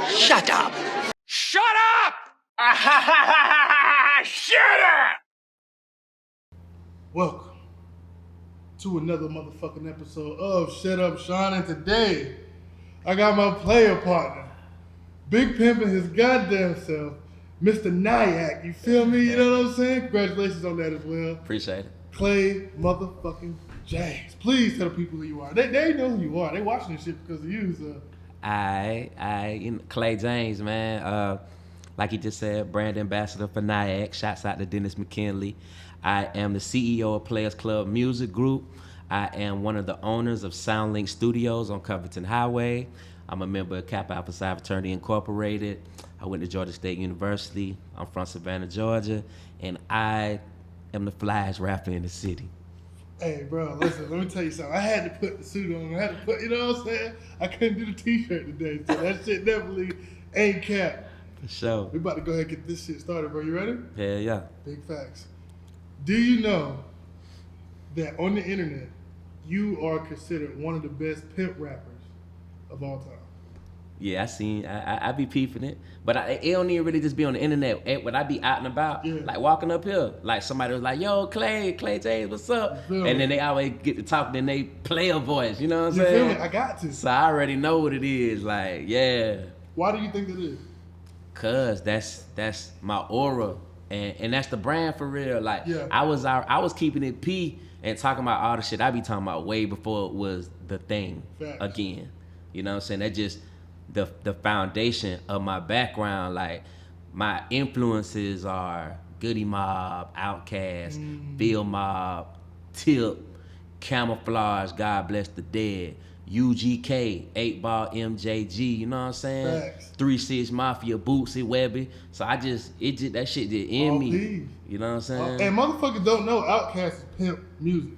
Shut up! Shut up! Shut up! Welcome to another motherfucking episode of Shut Up Sean, and today I got my player partner, Big Pimp and his goddamn self, Mr. Nyack. You feel me? You know what I'm saying? Congratulations on that as well. Appreciate it. Clay motherfucking James. Please tell the people who you are. They know who you are. They watching this shit because of you, so. Clay James, man. Like he just said, brand ambassador for Nyack. Shouts out to Dennis McKinley. I am the CEO of Players Club Music Group. I am one of the owners of SoundLink Studios on Covington Highway. I'm a member of Kappa Alpha Psi Fraternity Incorporated. I went to Georgia State University. I'm from Savannah, Georgia, and I am the flyest rapper in the city. Hey, bro, listen, let me tell you something. I had to put the suit on. I had to put, you know what I'm saying? I couldn't do the t-shirt today, so that shit definitely ain't cap. For sure. We about to go ahead and get this shit started, bro. You ready? Hell yeah. Big facts. Do you know that on the internet, you are considered one of the best pimp rappers of all time? Yeah, I be peeping it. But it don't even really just be on the internet. When I be out and about, like walking up here, like somebody was like, yo, Clay James, what's up? And then they always get to talk, then they play a voice, you know what I'm saying? You feel me? I got to. So I already know what it is, like, yeah. Why do you think it is? Cause that's my aura, and that's the brand for real. Like, I was keeping it P and talking about all the shit I be talking about way before it was the thing again. You know what I'm saying? That just the foundation of my background. Like, my influences are Goody Mob, Outkast, Bill Mob, Tip, Camouflage, God Bless the Dead, UGK, 8 Ball MJG, you know what I'm saying? Facts. 3-6 Mafia, Bootsy, Webby. So that shit just in all me. these. You know what I'm saying? And motherfuckers don't know Outkast is pimp music.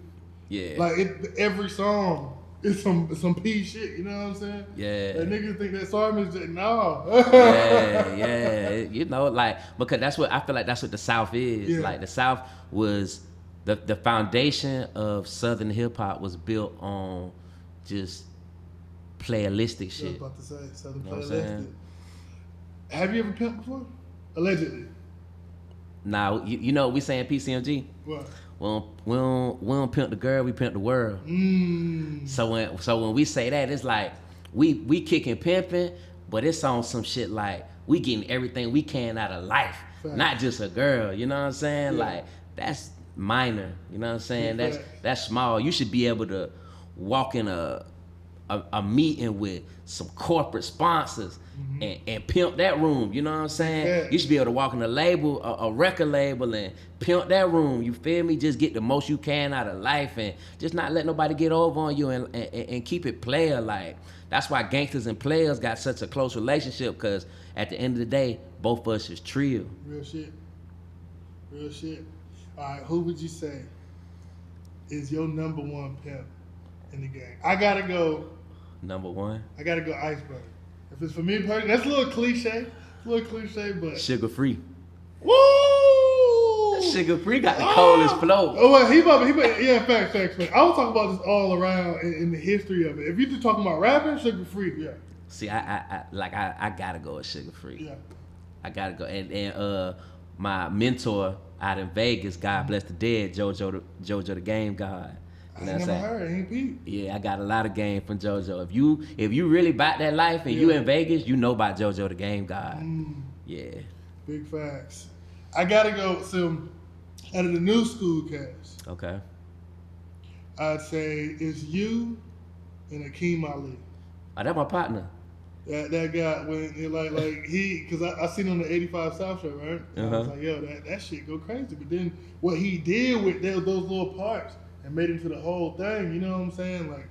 Yeah. Like, every song is some P shit, you know what I'm saying? Yeah. That niggas think that song is just, no. yeah. You know, like, because I feel like that's what the South is. Yeah. Like, the South was, the foundation of Southern hip hop was built on just playalistic shit. I was about to say, Southern You know what I'm playalistic. saying? Have you ever pimped before? Allegedly. Nah, you know what we saying, PCMG? What? We don't pimp the girl, we pimp the world. So when we say that, it's like we kicking pimping, but it's on some shit like we getting everything we can out of life, not just a girl. You know what I'm saying? Yeah. Like, that's minor. You know what I'm saying? Yeah. That's small. You should be able to walk in a meeting with some corporate sponsors and pimp that room, you know what I'm saying? Yeah. You should be able to walk in a record label and pimp that room, you feel me? Just get the most you can out of life and just not let nobody get over on you and keep it player. Like, that's why gangsters and players got such a close relationship, because at the end of the day, both of us is trio. Real shit. Real shit. All right, who would you say is your number one pimp in the game? I gotta go. Number one? I gotta go Iceberg. If it's for me personally, that's a little cliche. But Sugar Free. Woo! Sugar Free got the coldest flow. Oh, well, yeah, facts. I was talking about this all around in the history of it. If you're just talking about rapping, Sugar Free, yeah. See, I gotta go with Sugar Free. Yeah. I gotta go. And my mentor out in Vegas, God bless the dead, JoJo the Game God. You know I never heard. Ain't Pete. Yeah, I got a lot of game from JoJo. If you really about that life and you in Vegas, you know about JoJo the Game God. Yeah. Big facts. I gotta go. So, out of the new school cast, Okay. I'd say it's you and Akeem Ali. Oh, that's my partner. That guy when because I seen on the 85 South show, right? And I was like, yo, that shit go crazy. But then what he did with those little parts and made into the whole thing, you know what I'm saying? Like,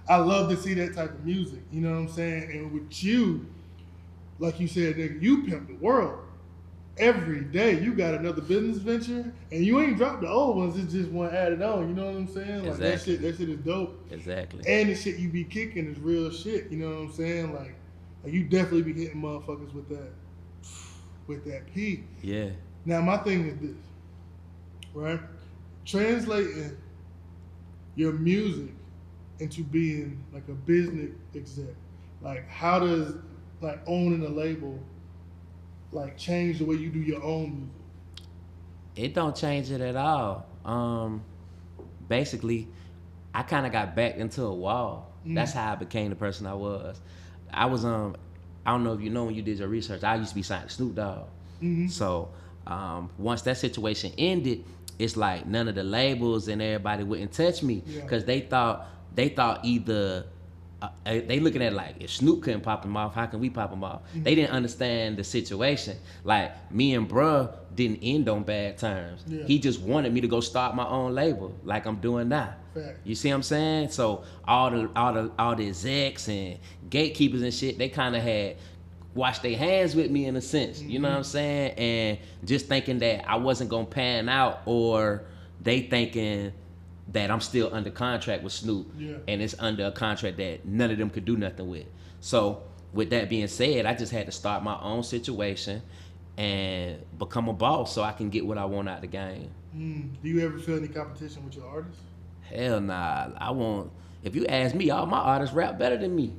I love to see that type of music, you know what I'm saying? And with you, like you said, nigga, you pimp the world. Every day you got another business venture, and you ain't dropped the old ones. It's just one added on. You know what I'm saying? Like, Exactly. that shit is dope. Exactly. And the shit you be kicking is real shit. You know what I'm saying? Like you definitely be hitting motherfuckers with that P. Yeah. Now my thing is this, right? Translating your music into being like a business exec. Like, how does like owning a label like change the way you do your own music? It don't change it at all. Basically, I kind of got backed into a wall. That's how I became the person I was. I was I don't know if you know, when you did your research, I used to be signed to Snoop Dogg. So once that situation ended, it's like none of the labels and everybody wouldn't touch me because they thought either they looking at it like, if Snoop couldn't pop him off, how can we pop him off? They didn't understand the situation. Like, me and bruh didn't end on bad terms. He just wanted me to go start my own label like I'm doing now. You see what I'm saying? So all the execs and gatekeepers and shit, they kind of had washed their hands with me in a sense. You know what I'm saying? And just thinking that I wasn't gonna pan out, or they thinking that I'm still under contract with Snoop, and it's under a contract that none of them could do nothing with. So with that being said, I just had to start my own situation and become a boss so I can get what I want out of the game. Do you ever feel any competition with your artists? Hell nah. I won't. If you ask me, all my artists rap better than me.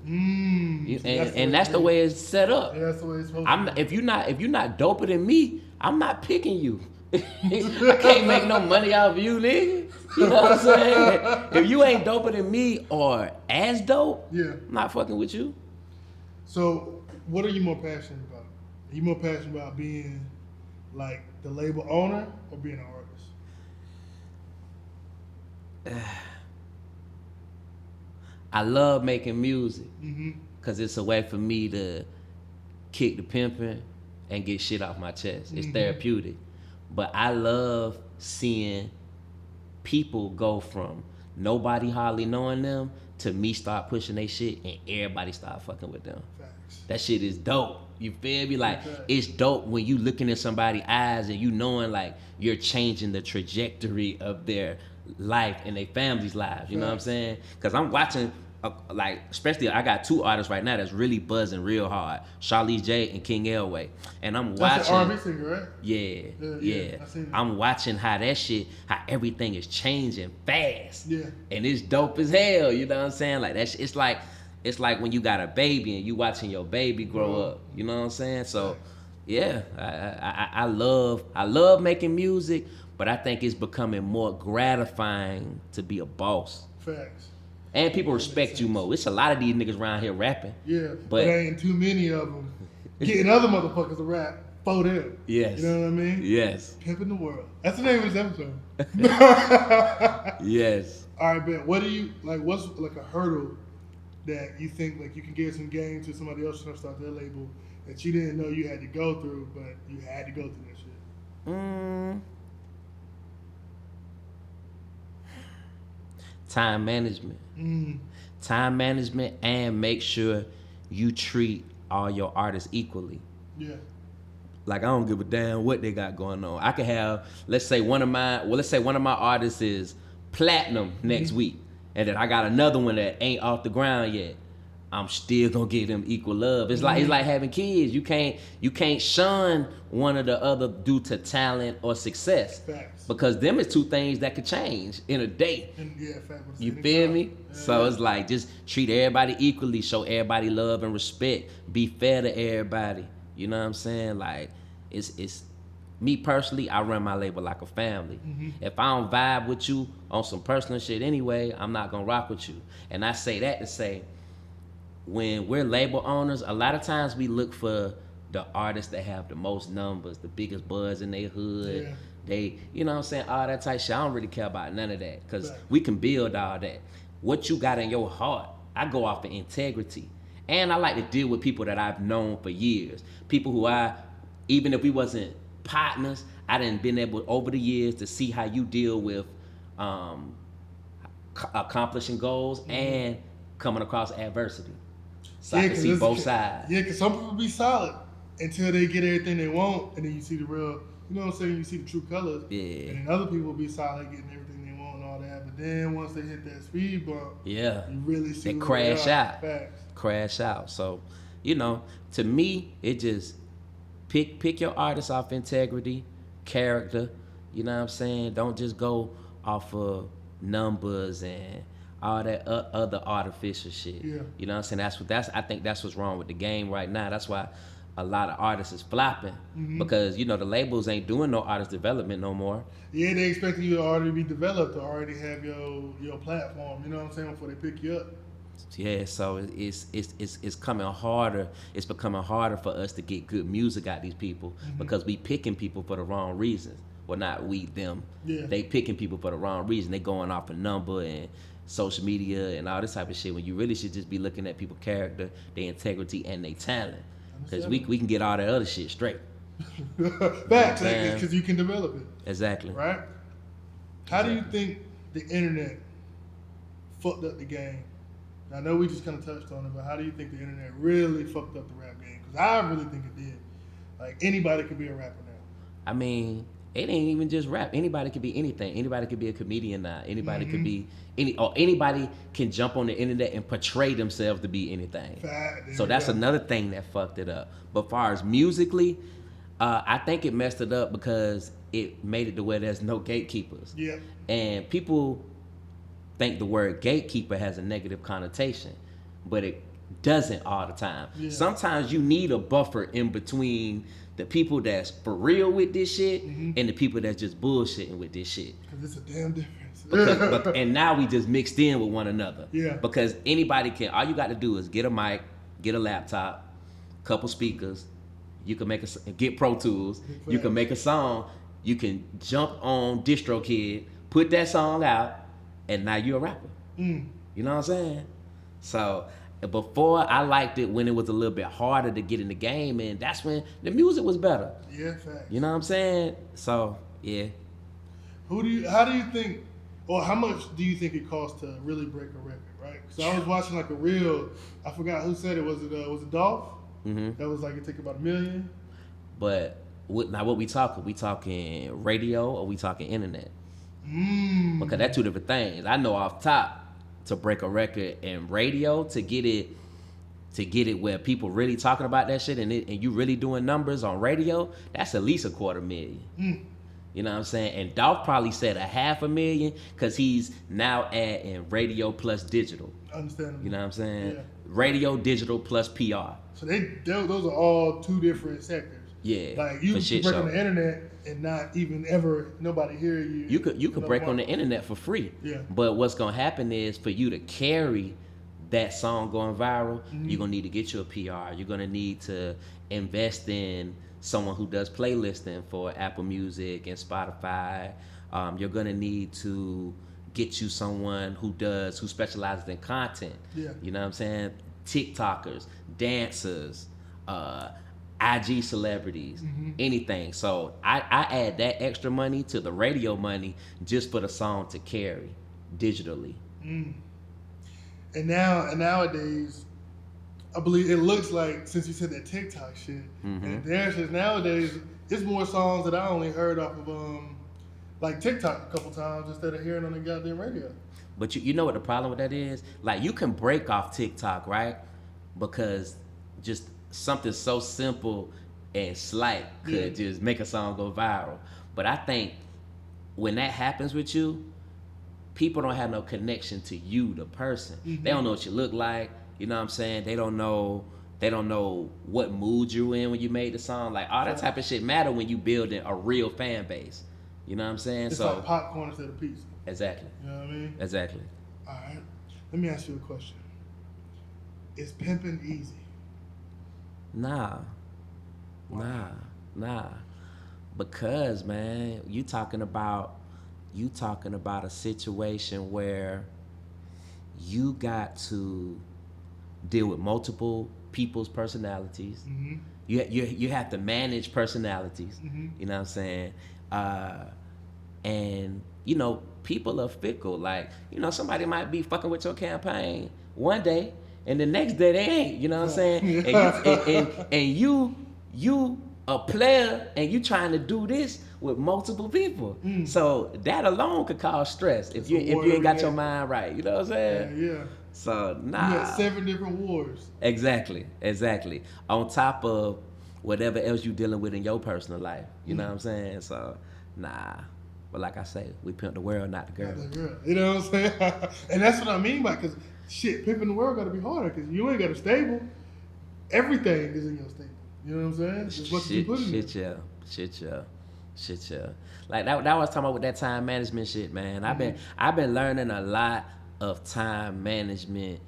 That's the way it's set up. Yeah, that's the way it's supposed to be. If you're not doper than me, I'm not picking you. I can't make no money off you, nigga. You know what I'm saying? If you ain't doper than me or as dope, I'm not fucking with you. So, what are you more passionate about? Are you more passionate about being like the label owner or being an artist? I love making music because it's a way for me to kick the pimping and get shit off my chest. It's therapeutic. But I love seeing people go from nobody hardly knowing them to me start pushing their shit and everybody start fucking with them. Facts. That shit is dope. You feel me? Like, it's dope when you looking in somebody's eyes and you knowing like you're changing the trajectory of their life and their family's lives. You know what I'm saying? Because I'm watching, like, especially I got two artists right now that's really buzzing real hard, Charlize J and King Elway, and I'm watching. That's the R&B singer, right? Yeah. I'm watching how that shit, how everything is changing fast. And it's dope as hell. You know what I'm saying? Like, that's it's like when you got a baby and you watching your baby grow up. You know what I'm saying? So, yeah, I love making music, but I think it's becoming more gratifying to be a boss. Facts. And people respect you more. It's a lot of these niggas around here rapping. But there ain't too many of them getting other motherfuckers to rap for them. Yes. You know what I mean? Yes. Pimping the world. That's the name of this episode. Yes. All right, Ben. What do you like? What's like a hurdle that you think like you can give some game to somebody else trying to start their label that you didn't know you had to go through, but you had to go through that shit? Time management. Time management, and make sure you treat all your artists equally. Like, I don't give a damn what they got going on. I could have, let's say one of my artists is platinum next week, and then I got another one that ain't off the ground yet. I'm still gonna give them equal love. It's like having kids. You can't shun one or the other due to talent or success. Facts. Because them is two things that could change in a day. You feel me? So it's like, just treat everybody equally, show everybody love and respect, be fair to everybody. You know what I'm saying? Like, it's me personally, I run my label like a family. If I don't vibe with you on some personal shit anyway, I'm not gonna rock with you. And I say that to say, when we're label owners, a lot of times we look for the artists that have the most numbers, the biggest buzz in their hood. They, you know what I'm saying, all that type shit. I don't really care about none of that, because we can build all that. What you got in your heart, I go off of integrity. And I like to deal with people that I've known for years. People who even if we wasn't partners, I done been able over the years to see how you deal with accomplishing goals and coming across adversity. So I can see both sides. Yeah, because some people be solid until they get everything they want, and then you see the real, you know what I'm saying, you see the true colors. And then other people be solid getting everything they want and all that, but then once they hit that speed bump, you really see they crash out. So, you know, to me, it just pick your artist off integrity, character. You know what I'm saying? Don't just go off of numbers and all that other artificial shit. Yeah. You know what I'm saying? I think that's what's wrong with the game right now. That's why a lot of artists is flopping because the labels ain't doing no artist development no more. Yeah, they expecting you to already be developed, to already have your platform. You know what I'm saying? Before they pick you up. Yeah, so it's coming harder. It's becoming harder for us to get good music out these people because we picking people for the wrong reasons. Well, not we, them. Yeah. They picking people for the wrong reason. They going off a number and social media and all this type of shit when you really should just be looking at people's character, their integrity, and their talent. Because we can get all that other shit straight. Facts, because you can develop it. Exactly. Right? How do you think the internet fucked up the game? I know we just kind of touched on it, but how do you think the internet really fucked up the rap game? Because I really think it did. Like, anybody could be a rapper now. I mean, it ain't even just rap. Anybody could be anything. Anybody could be a comedian now. Anybody could be anybody can jump on the internet and portray themselves to be anything. So that's another thing that fucked it up. But far as musically, I think it messed it up because it made it to where there's no gatekeepers. Yeah. And people think the word gatekeeper has a negative connotation, but it doesn't all the time. Yeah. Sometimes you need a buffer in between the people that's for real with this shit and the people that's just bullshitting with this shit. Because it's a damn difference. And now we just mixed in with one another. Yeah. Because anybody can, all you got to do is get a mic, get a laptop, couple speakers. You can get Pro Tools. You can make a song. You can jump on DistroKid, put that song out, and now you're a rapper. You know what I'm saying? So before, I liked it when it was a little bit harder to get in the game, and that's when the music was better. Yeah, facts. You know what I'm saying? So, yeah. How do you think, or how much do you think it costs to really break a record, right? Because I was watching like a reel, I forgot who said it. Was it Dolph? That was like, it took about $1 million. But what we talking? We talking radio or we talking internet? Because that's two different things. I know off top, to break a record and radio, to get it where people really talking about that shit and you really doing numbers on radio, that's at least $250,000. You know what I'm saying? And Dolph probably said $500,000 because he's now adding radio plus digital. Understandable. You know what I'm saying? Yeah. Radio, digital plus PR. So those are all two different sectors. Yeah. Like you can break on the internet and not even ever nobody hear you. You could break on the internet for free. Yeah. But what's gonna happen is for you to carry that song going viral, you're gonna need to get you a PR. You're gonna need to invest in someone who does playlisting for Apple Music and Spotify. You're gonna need to get you someone who specializes in content. Yeah. You know what I'm saying? TikTokers, dancers, IG celebrities, anything. So I add that extra money to the radio money just for the song to carry digitally. And nowadays, I believe it looks like, since you said that TikTok shit, and dancers nowadays, it's more songs that I only heard off of like TikTok a couple times instead of hearing on the goddamn radio. But you know what the problem with that is? Like, you can break off TikTok, right? Because just something so simple and slight could just make a song go viral. But I think when that happens with you, people don't have no connection to you, the person. They don't know what you look like. You know what I'm saying? They don't know what mood you're in when you made the song. Like, all that type of shit matter when you building a real fan base. You know what I'm saying? It's like popcorn instead of pizza. Exactly. You know what I mean? Exactly. All right. Let me ask you a question. Is pimping easy? Nah. Because, man, you talking about a situation where you got to deal with multiple people's personalities. You have to manage personalities. You know what I'm saying? And you know, people are fickle. Like, you know, somebody might be fucking with your campaign one day, and the next day they ain't. You know what I'm saying? And you a player, and you trying to do this with multiple people. So that alone could cause stress if you ain't got your mind right. You know what I'm saying? Yeah. So nah. You got 7 different wars. Exactly. On top of whatever else you dealing with in your personal life. You know what I'm saying? So nah. But like I say, we pimp the world, not the girl. Not the girl. You know what I'm saying? And that's what I mean by, because shit, pimping the world got to be harder because you ain't got a stable. Everything is in your stable. You know what I'm saying? Just what you put in it. Shit, yeah. Like that was talking about with that time management shit, man. I've been learning a lot of time management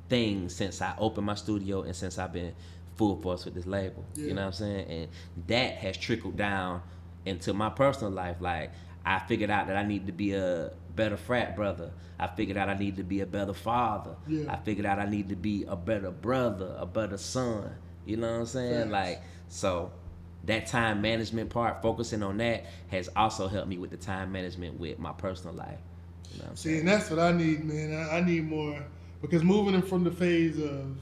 things since I opened my studio and since I've been full force with this label. Yeah. You know what I'm saying? And that has trickled down into my personal life. Like, I figured out that I need to be a better frat brother. I figured out I need to be a better father. Yeah. I figured out I need to be a better brother, a better son. You know what I'm saying? Thanks. Like, so that time management part, focusing on that, has also helped me with the time management with my personal life. You know what I'm saying? And that's what I need, man. I need more, because moving in from the phase of,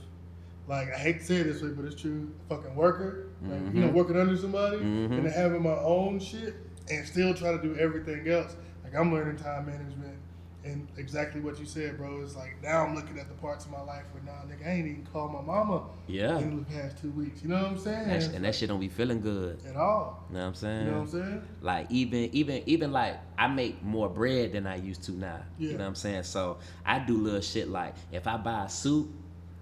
like, I hate to say it this way, but it's true, fucking worker, like, you know, working under somebody, and then having my own shit, and still try to do everything else. Like, I'm learning time management, and exactly what you said, bro. It's like, now I'm looking at the parts of my life where, nah, nigga, I ain't even called my mama in the past 2 weeks. You know what I'm saying? And that shit don't be feeling good at all. You know what I'm saying? You know what I'm saying? Like, even like, I make more bread than I used to now. Yeah. You know what I'm saying? So I do little shit like, if I buy a suit,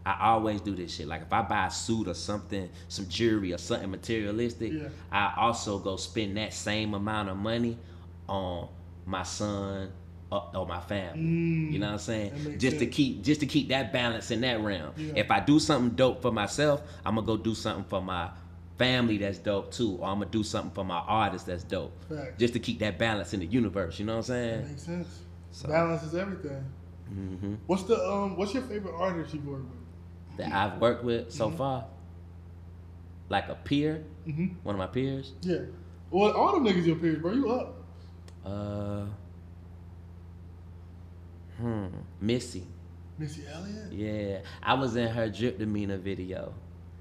I always do this shit. Like, if I buy a suit or something, some jewelry or something materialistic, I also go spend that same amount of money on my son or my family. You know what I'm saying? Just to keep that balance in that realm. Yeah. If I do something dope for myself, I'm gonna go do something for my family that's dope too, or I'm gonna do something for my artist that's dope. Fact. Just to keep that balance in the universe. You know what I'm saying? That makes sense. So, balance is everything. What's your favorite artist you've worked with? That I've worked with so far? Like a peer? One of my peers? Yeah. Well, all them niggas your peers, bro. You up. Missy. Missy Elliott? Yeah. I was in her Drip Demeanor video.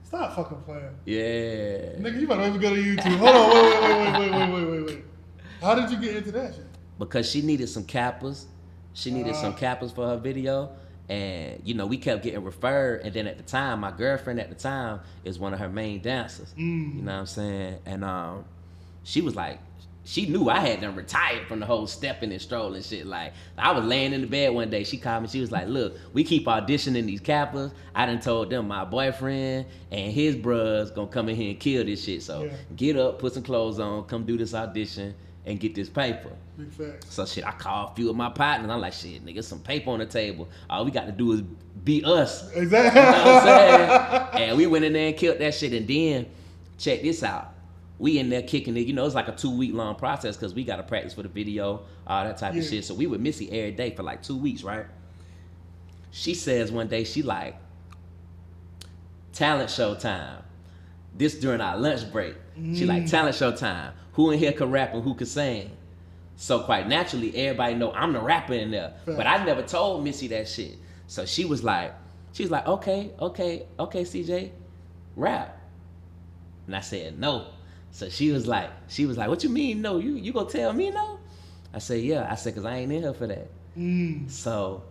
Stop fucking playing. Yeah. Nigga, you might even go to YouTube. Hold on, wait. How did you get into that shit? Because she needed some cappers. She needed some cappers for her video. And, you know, we kept getting referred. And then at the time, my girlfriend at the time is one of her main dancers. You know what I'm saying? And she was like, she knew I had done retired from the whole stepping and strolling shit. Like, I was laying in the bed one day. She called me. She was like, look, we keep auditioning these cappers. I done told them my boyfriend and his bruh's gonna come in here and kill this shit. So get up, put some clothes on, come do this audition and get this paper. Big facts. So shit, I called a few of my partners. I'm like, shit, nigga, some paper on the table. All we got to do is be us. Exactly. You know what I'm saying? And we went in there and killed that shit. And then, check this out. We in there kicking it. You know, it's like a 2-week long process because we got to practice for the video, all that type of shit. So we with Missy every day for like 2 weeks, right? She says one day, she like, talent show time. This during our lunch break. She like, talent show time. Who in here can rap and who can sing? So quite naturally, everybody know I'm the rapper in there. But I never told Missy that shit. So she was like, okay, CJ, rap. And I said, no. So she was like, what you mean no? You gonna tell me no? I said, yeah. I said, cause I ain't in here for that. So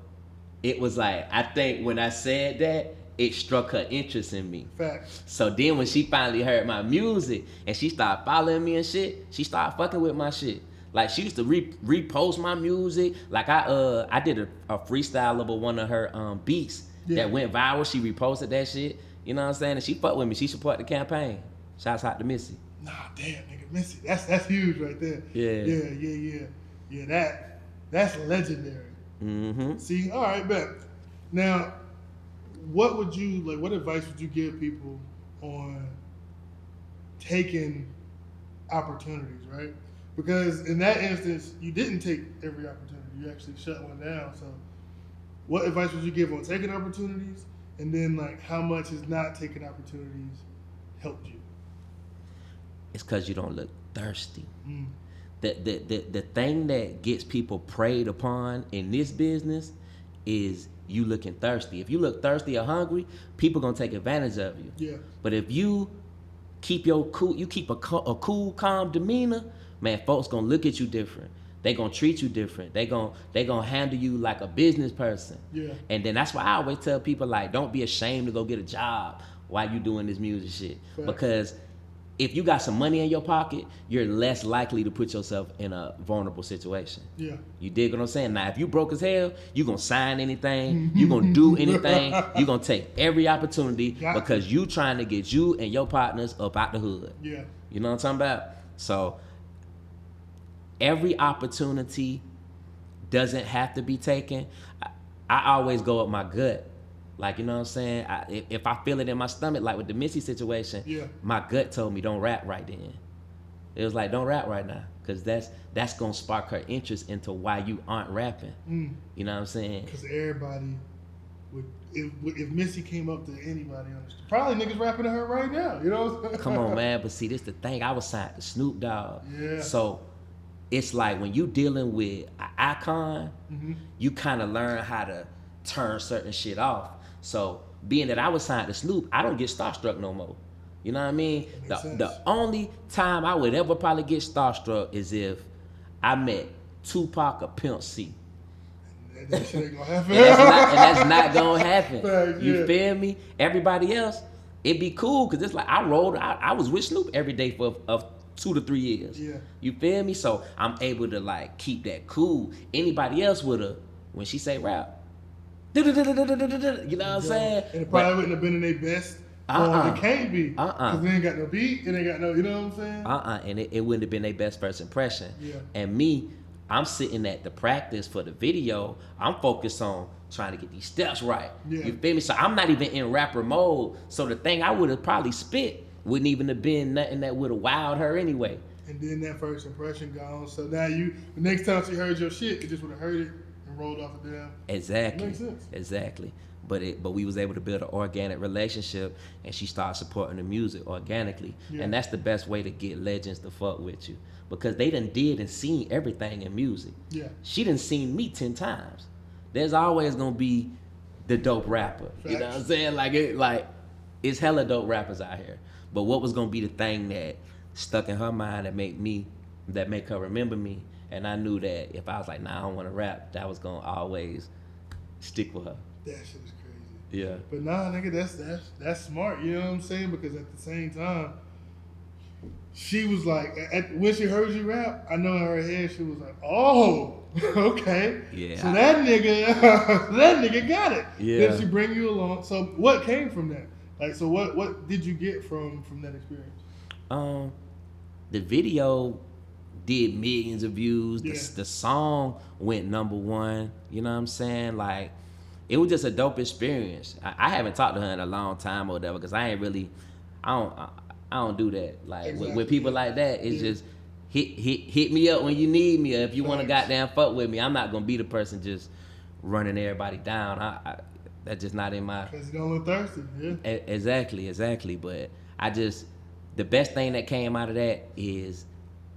it was like, I think when I said that, it struck her interest in me. Facts. So then when she finally heard my music and she started following me and shit, she started fucking with my shit. Like, she used to repost my music. Like, I did a freestyle over one of her beats that went viral. She reposted that shit. You know what I'm saying? And she fucked with me. She supported the campaign. Shouts out to Missy. Nah, damn, nigga, Missy. That's huge right there. Yeah, that's legendary. See, all right, bet. Now, what advice would you give people on taking opportunities, right? Because in that instance, you didn't take every opportunity. You actually shut one down. So what advice would you give on taking opportunities? And then, like, how much is not taking opportunities helped you? It's because you don't look thirsty. The thing that gets people preyed upon in this business is you looking thirsty. If you look thirsty or hungry, people gonna take advantage of you. Yeah. But if you keep a cool, calm demeanor, man, folks gonna look at you different. They gonna treat you different. They gonna handle you like a business person. Yeah. And then that's why I always tell people, like, don't be ashamed to go get a job while you doing this music shit. Right. Because if you got some money in your pocket, you're less likely to put yourself in a vulnerable situation. Yeah. You dig what I'm saying? Now, if you broke as hell, you gonna sign anything, you gonna do anything, you gonna take every opportunity because you trying to get you and your partners up out the hood. Yeah. You know what I'm talking about? So every opportunity doesn't have to be taken. I always go with my gut. Like, you know what I'm saying? If I feel it in my stomach, like with the Missy situation, my gut told me don't rap right then. It was like, don't rap right now, because that's going to spark her interest into why you aren't rapping. You know what I'm saying? Because everybody would, if Missy came up to anybody on the street, probably niggas rapping to her right now, you know? Come on, man. But see, this the thing. I was signed to Snoop Dogg. Yeah. So it's like when you dealing with an icon, you kind of learn how to turn certain shit off. So being that I was signed to Snoop, I don't get starstruck no more. You know what I mean? The only time I would ever probably get starstruck is if I met Tupac or Pimp C. That shit ain't gonna happen. and that's not gonna happen. Fact, You feel me? Everybody else, it'd be cool because it's like I was with Snoop every day for 2 to 3 years. Yeah. You feel me? So I'm able to like keep that cool. Anybody else would have, when she say rap, you know what I'm saying? And it probably wouldn't have been in their best. It can't be. Because they ain't got no beat, it ain't got no, you know what I'm saying? And it wouldn't have been their best first impression. Yeah. And me, I'm sitting at the practice for the video. I'm focused on trying to get these steps right. Yeah. You feel me? So I'm not even in rapper mode. So the thing I would have probably spit wouldn't even have been nothing that would have wowed her anyway. And then that first impression gone. So now the next time she heard your shit, it just would have heard it and rolled off the damn. Exactly. Makes sense. Exactly. But we was able to build an organic relationship, and she started supporting the music organically. Yeah. And that's the best way to get legends to fuck with you, because they done did and seen everything in music. Yeah. She done seen me 10 times. There's always gonna be the dope rapper. Facts. You know what I'm saying? It's hella dope rappers out here. But what was gonna be the thing that stuck in her mind that make her remember me? And I knew that if I was like, nah, I don't want to rap, that was gonna always stick with her. That shit is crazy. Yeah. But nah, nigga, that's smart. You know what I'm saying? Because at the same time, she was like, when she heard you rap, I know in her head she was like, oh, okay. Yeah. So that nigga got it. Yeah. Then she bring you along. So what came from that? Like, so what did you get from that experience? The video did millions of views. Yeah. The song went #1. You know what I'm saying? Like, it was just a dope experience. I haven't talked to her in a long time or whatever, because I don't do that. Like, exactly. with people like that, it's just hit me up when you need me, or if you want to goddamn fuck with me. I'm not gonna be the person just running everybody down. That's just not in my. Because you don't look thirsty. Yeah. Exactly. But the best thing that came out of that is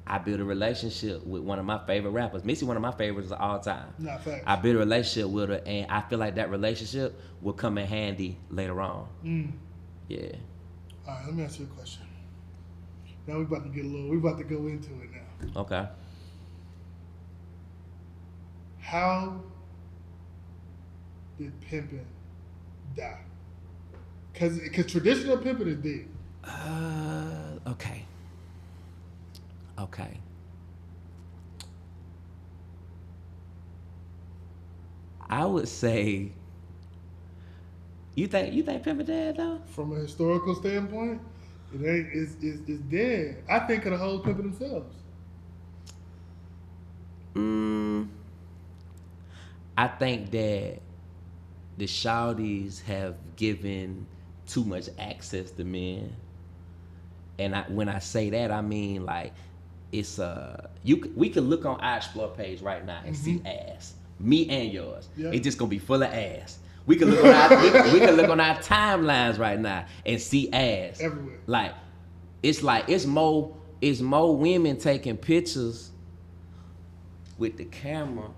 I built a relationship with one of my favorite rappers. Missy, one of my favorites of all time. Not facts. I built a relationship with her, and I feel like that relationship will come in handy later on. Yeah. All right, let me ask you a question. Now we about to go into it now. Okay. How did pimping die? Because traditional pimping is dead. Okay. I would say, you think pimping dead though? From a historical standpoint, it ain't. It's dead. I think of the whole pimping themselves. I think that the shawties have given too much access to men, and when I say that, I mean like it's we can look on our Explore page right now and see ass, me and yours. Yep. It's just gonna be full of ass. We can look on our timelines right now and see ass everywhere. Like it's more women taking pictures with the camera,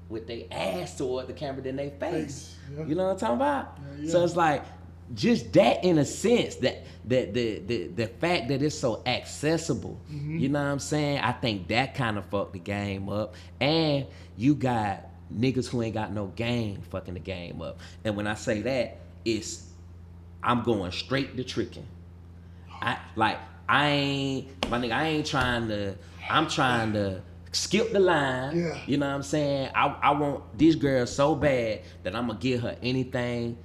with their ass toward the camera than their face. Yeah. You know what I'm talking about? Yeah. So it's like just that, in a sense, that the fact that it's so accessible. You know what I'm saying? I think that kind of fucked the game up. And you got niggas who ain't got no game fucking the game up. And when I say that, I'm going straight to tricking. I ain't trying to. I'm trying to skip the line. Yeah. You know what I'm saying? I want this girl so bad that I'm gonna give her anything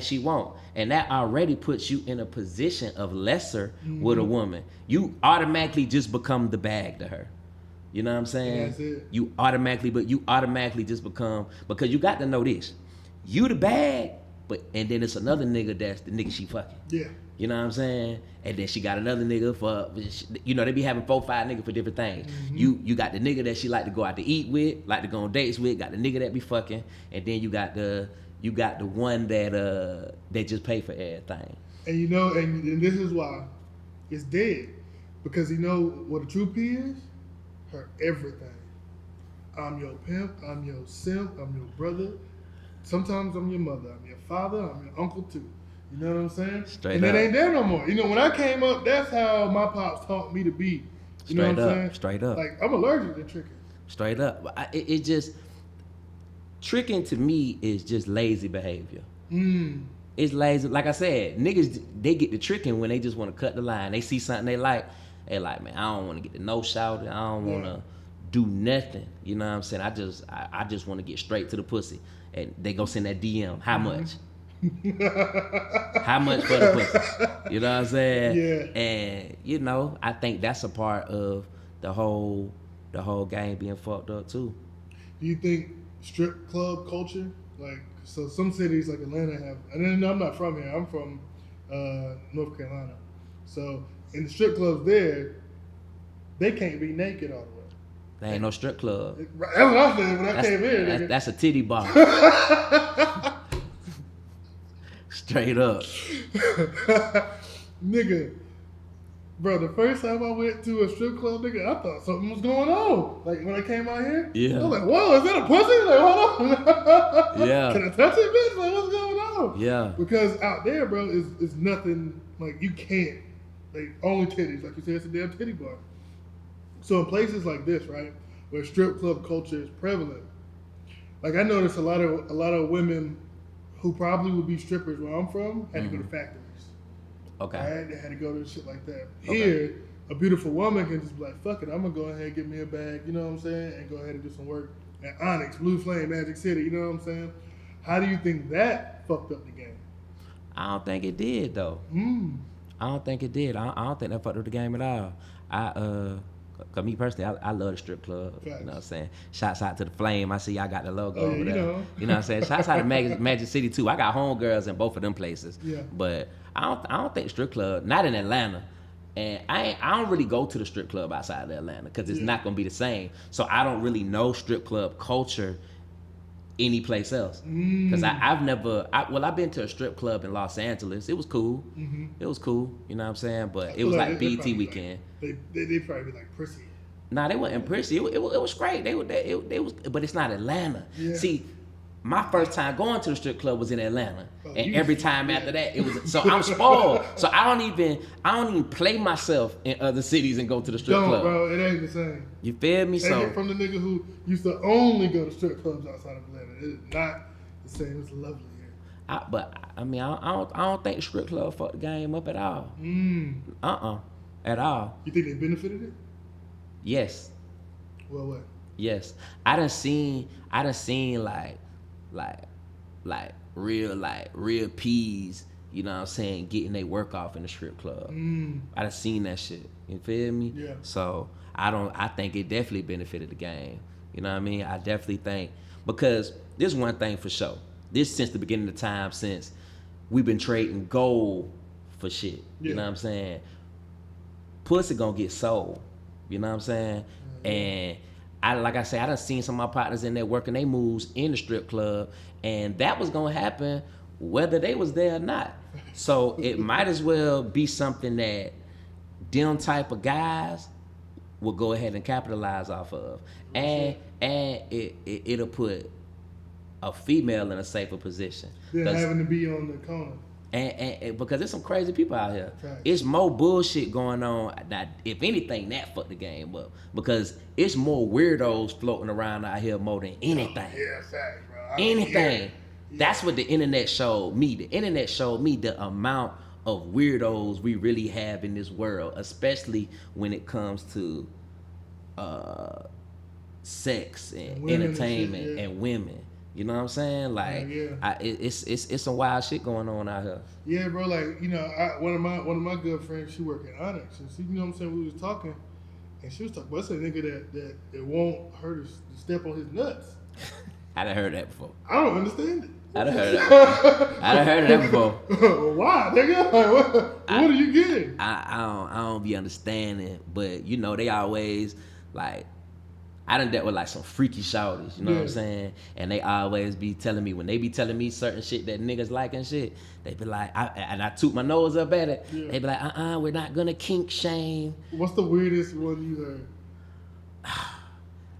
she want. And that already puts you in a position of lesser with a woman. You automatically just become the bag to her. You know what I'm saying? That's it. You automatically just become, because you got to know this. You the bag, and then it's another nigga that's the nigga she fucking. Yeah. You know what I'm saying? And then she got another nigga for, you know, they be having 4, 5 niggas for different things. You got the nigga that she like to go out to eat with, like to go on dates with, got the nigga that be fucking, and then you got the one that just pay for everything. And you know, and this is why it's dead. Because you know what a true P is? Her everything. I'm your pimp, I'm your simp, I'm your brother. Sometimes I'm your mother, I'm your father, I'm your uncle too. You know what I'm saying? Straight and up. that ain't there no more. You know, when I came up, that's how my pops taught me to be. You know what I'm saying? Straight up. Like, I'm allergic to tricking. Straight up. It just, tricking to me is just lazy behavior. It's lazy. Like I said, niggas, they get to tricking when they just want to cut the line. They see something they like, man, I don't want to get the no shouting. I don't want to do nothing. You know what I'm saying? I just want to get straight to the pussy. And they go send that DM. How much? How much for the pussy? You know what I'm saying? Yeah. And you know, I think that's a part of the whole game being fucked up too. Do you think strip club culture, like, so some cities like Atlanta have, and then I'm not from here, I'm from North Carolina. So in the strip clubs there, they can't be naked all the way. There ain't no strip club. That's what I said when I came in. That's a titty bar. Straight up. Nigga, bro, the first time I went to a strip club, nigga, I thought something was going on. Like, when I came out here, Yeah. I was like, whoa, is that a pussy? Like, hold on. Yeah. Can I touch it, bitch? Like, what's going on? Yeah. Because out there, bro, is nothing, like, you can't. Like, only titties. Like you said, it's a damn titty bar. So in places like this, right, where strip club culture is prevalent, like, I noticed a lot of women who probably would be strippers where I'm from had to go to factories. Okay. Right? They had to go to shit like that. Okay. Here, a beautiful woman can just be like, fuck it, I'm gonna go ahead and get me a bag, you know what I'm saying, and go ahead and do some work at Onyx, Blue Flame, Magic City, you know what I'm saying? How do you think that fucked up the game? I don't think it did though. I don't think it did. I don't think that fucked up the game at all. Cause me personally, I love the strip club. Facts. You know what I'm saying? Shouts out to the Flame. I see y'all got the logo Oh, yeah, over you there. know. You know what I'm saying? Shouts out to Magic City too. I got homegirls in both of them places. Yeah. But I don't think strip club, not in Atlanta. And I don't really go to the strip club outside of Atlanta because it's not gonna be the same. So I don't really know strip club culture any place else. Because I've been to a strip club in Los Angeles. It was cool. It was cool. You know what I'm saying? But it was like BET weekend. They probably be like prissy. Nah, they weren't prissy. It was great. They was, but it's not Atlanta. Yeah. See, my first time going to the strip club was in Atlanta, and every time after that it was. So I'm spoiled. So I don't even play myself in other cities and go to the strip club. Bro, it ain't the same. You feel me? Take it from the nigga who used to only go to strip clubs outside of Atlanta. It's not the same. It's lovely here. I don't think the strip club fucked the game up at all. At all. You think they benefited it? Yes. Well, what? Yes. I done seen real P's, you know what I'm saying, getting their work off in the strip club. I done seen that shit. You feel me? Yeah. So I think it definitely benefited the game. You know what I mean? I definitely think, because this one thing for sure. This since the beginning of time, since we've been trading gold for shit. You know what I'm saying? Pussy gonna get sold. You know what I'm saying? And I done seen some of my partners in there working their moves in the strip club, and that was gonna happen whether they was there or not. So it might as well be something that them type of guys will go ahead and capitalize off of, and it'll put a female in a safer position. Than having to be on the corner. And because there's some crazy people out here. Right. It's more bullshit going on. Now, if anything, that fucked the game up. Because it's more weirdos floating around out here more than anything. Yeah, facts, bro. Anything. That's what the internet showed me. The internet showed me the amount weirdos we really have in this world, especially when it comes to sex and entertainment and, shit, and women. You know what I'm saying? Like, it's some wild shit going on out here. Yeah, bro. Like, you know, one of my good friends, she work at Onyx, and she, you know what I'm saying, we was talking, and she was talking about a nigga that won't her to step on his nuts. I done heard that before. I don't understand it. I done heard that. I done heard that before. Why, nigga? Like, what are you getting? I don't be understanding, but you know, they always like. I done dealt with like some freaky shawties, you know what I'm saying? And they always be telling me, when they be telling me certain shit that niggas like and shit, they be like, I toot my nose up at it. Yeah. They be like, we're not gonna kink shame. What's the weirdest one you heard?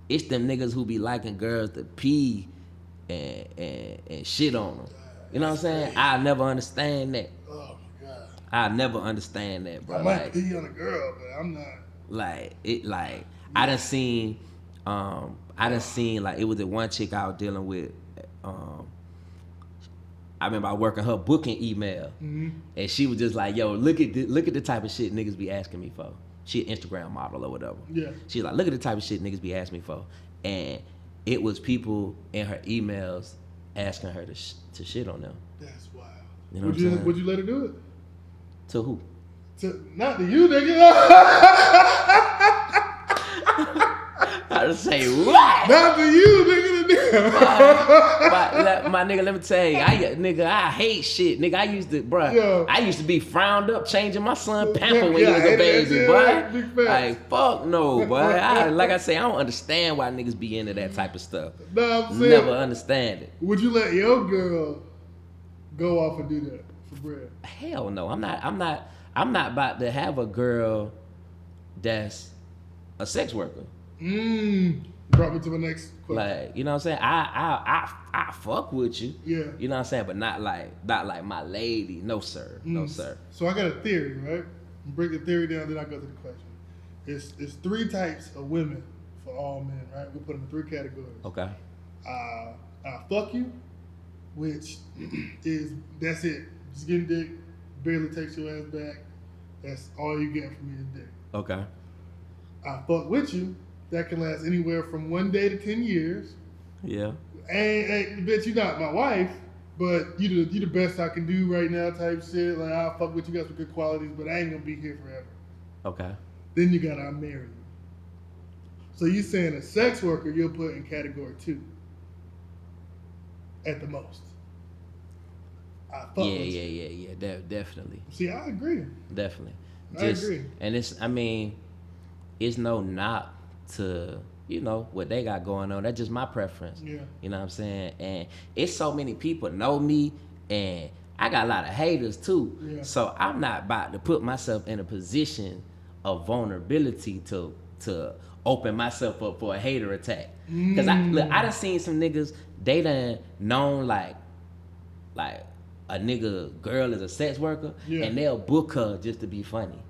It's them niggas who be liking girls to pee and shit on them. You know what I'm saying? I never understand that. Oh my God. I never understand that, bro. I might pee on a girl, but I'm not. I done seen like, it was the one chick I was dealing with. I remember I working her booking email, and she was just like, "Yo, look at the type of shit niggas be asking me for." She an Instagram model or whatever. Yeah. She's like, "Look at the type of shit niggas be asking me for," and it was people in her emails asking her to shit on them. That's wild. You know what I'm saying? Would you let her do it? To who? Not to you, nigga. I just say what? Not to you, nigga. My nigga, let me tell you, I hate shit, nigga. I used to be frowned up changing my son pamper when he was a baby, boy. Like, fuck no, boy. Like I say, I don't understand why niggas be into that type of stuff. Nah, I'm saying, never understand it. Would you let your girl go off and do that for bread? Hell no. I'm not about to have a girl that's a sex worker. Brought me to my next question. Like, you know what I'm saying? I fuck with you. Yeah. You know what I'm saying? But not like my lady. No sir. No sir. So I got a theory, right? Break the theory down, then I go to the question. It's 3 types of women for all men, right? We put them in 3 categories. Okay. I fuck you, which that's it. Just getting dick, barely takes your ass back. That's all you get from me is dick. Okay. I fuck with you. That can last anywhere from 1 day to 10 years. Yeah. And bitch, you not my wife, but you the best I can do right now type shit. Like, I'll fuck with you, got some good qualities, but I ain't gonna be here forever. Okay. Then you got I'll marry you. So you saying a sex worker you'll put in category 2 at the most. I fuck with you. Yeah, definitely. See, I agree. Definitely. I agree. And it's no knock to, you know, what they got going on. That's just my preference. Yeah. You know what I'm saying? And it's so many people know me, and I got a lot of haters too. Yeah. So I'm not about to put myself in a position of vulnerability to open myself up for a hater attack. Because I done seen some niggas, they done known like a nigga girl is a sex worker, and they'll book her just to be funny.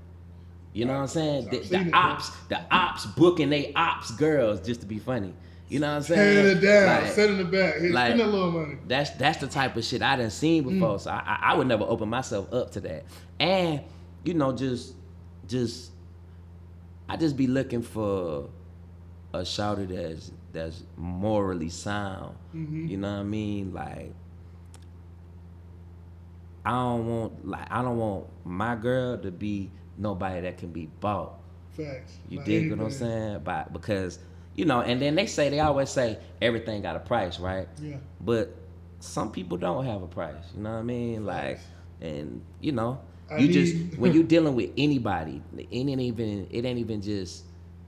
You know what I'm saying? The ops booking they ops girls just to be funny. You know what I'm saying? Handing it down, setting it back. Hey, spend that little money. That's the type of shit I done seen before. So I would never open myself up to that. And, you know, I just be looking for a shawty that's morally sound. You know what I mean? Like, I don't want my girl to be nobody that can be bought. Facts. You dig what I'm saying? Because, you know, and then they always say everything got a price, right? Yeah. But some people don't have a price. You know what I mean? Like, and you know, when you dealing with anybody, it ain't even just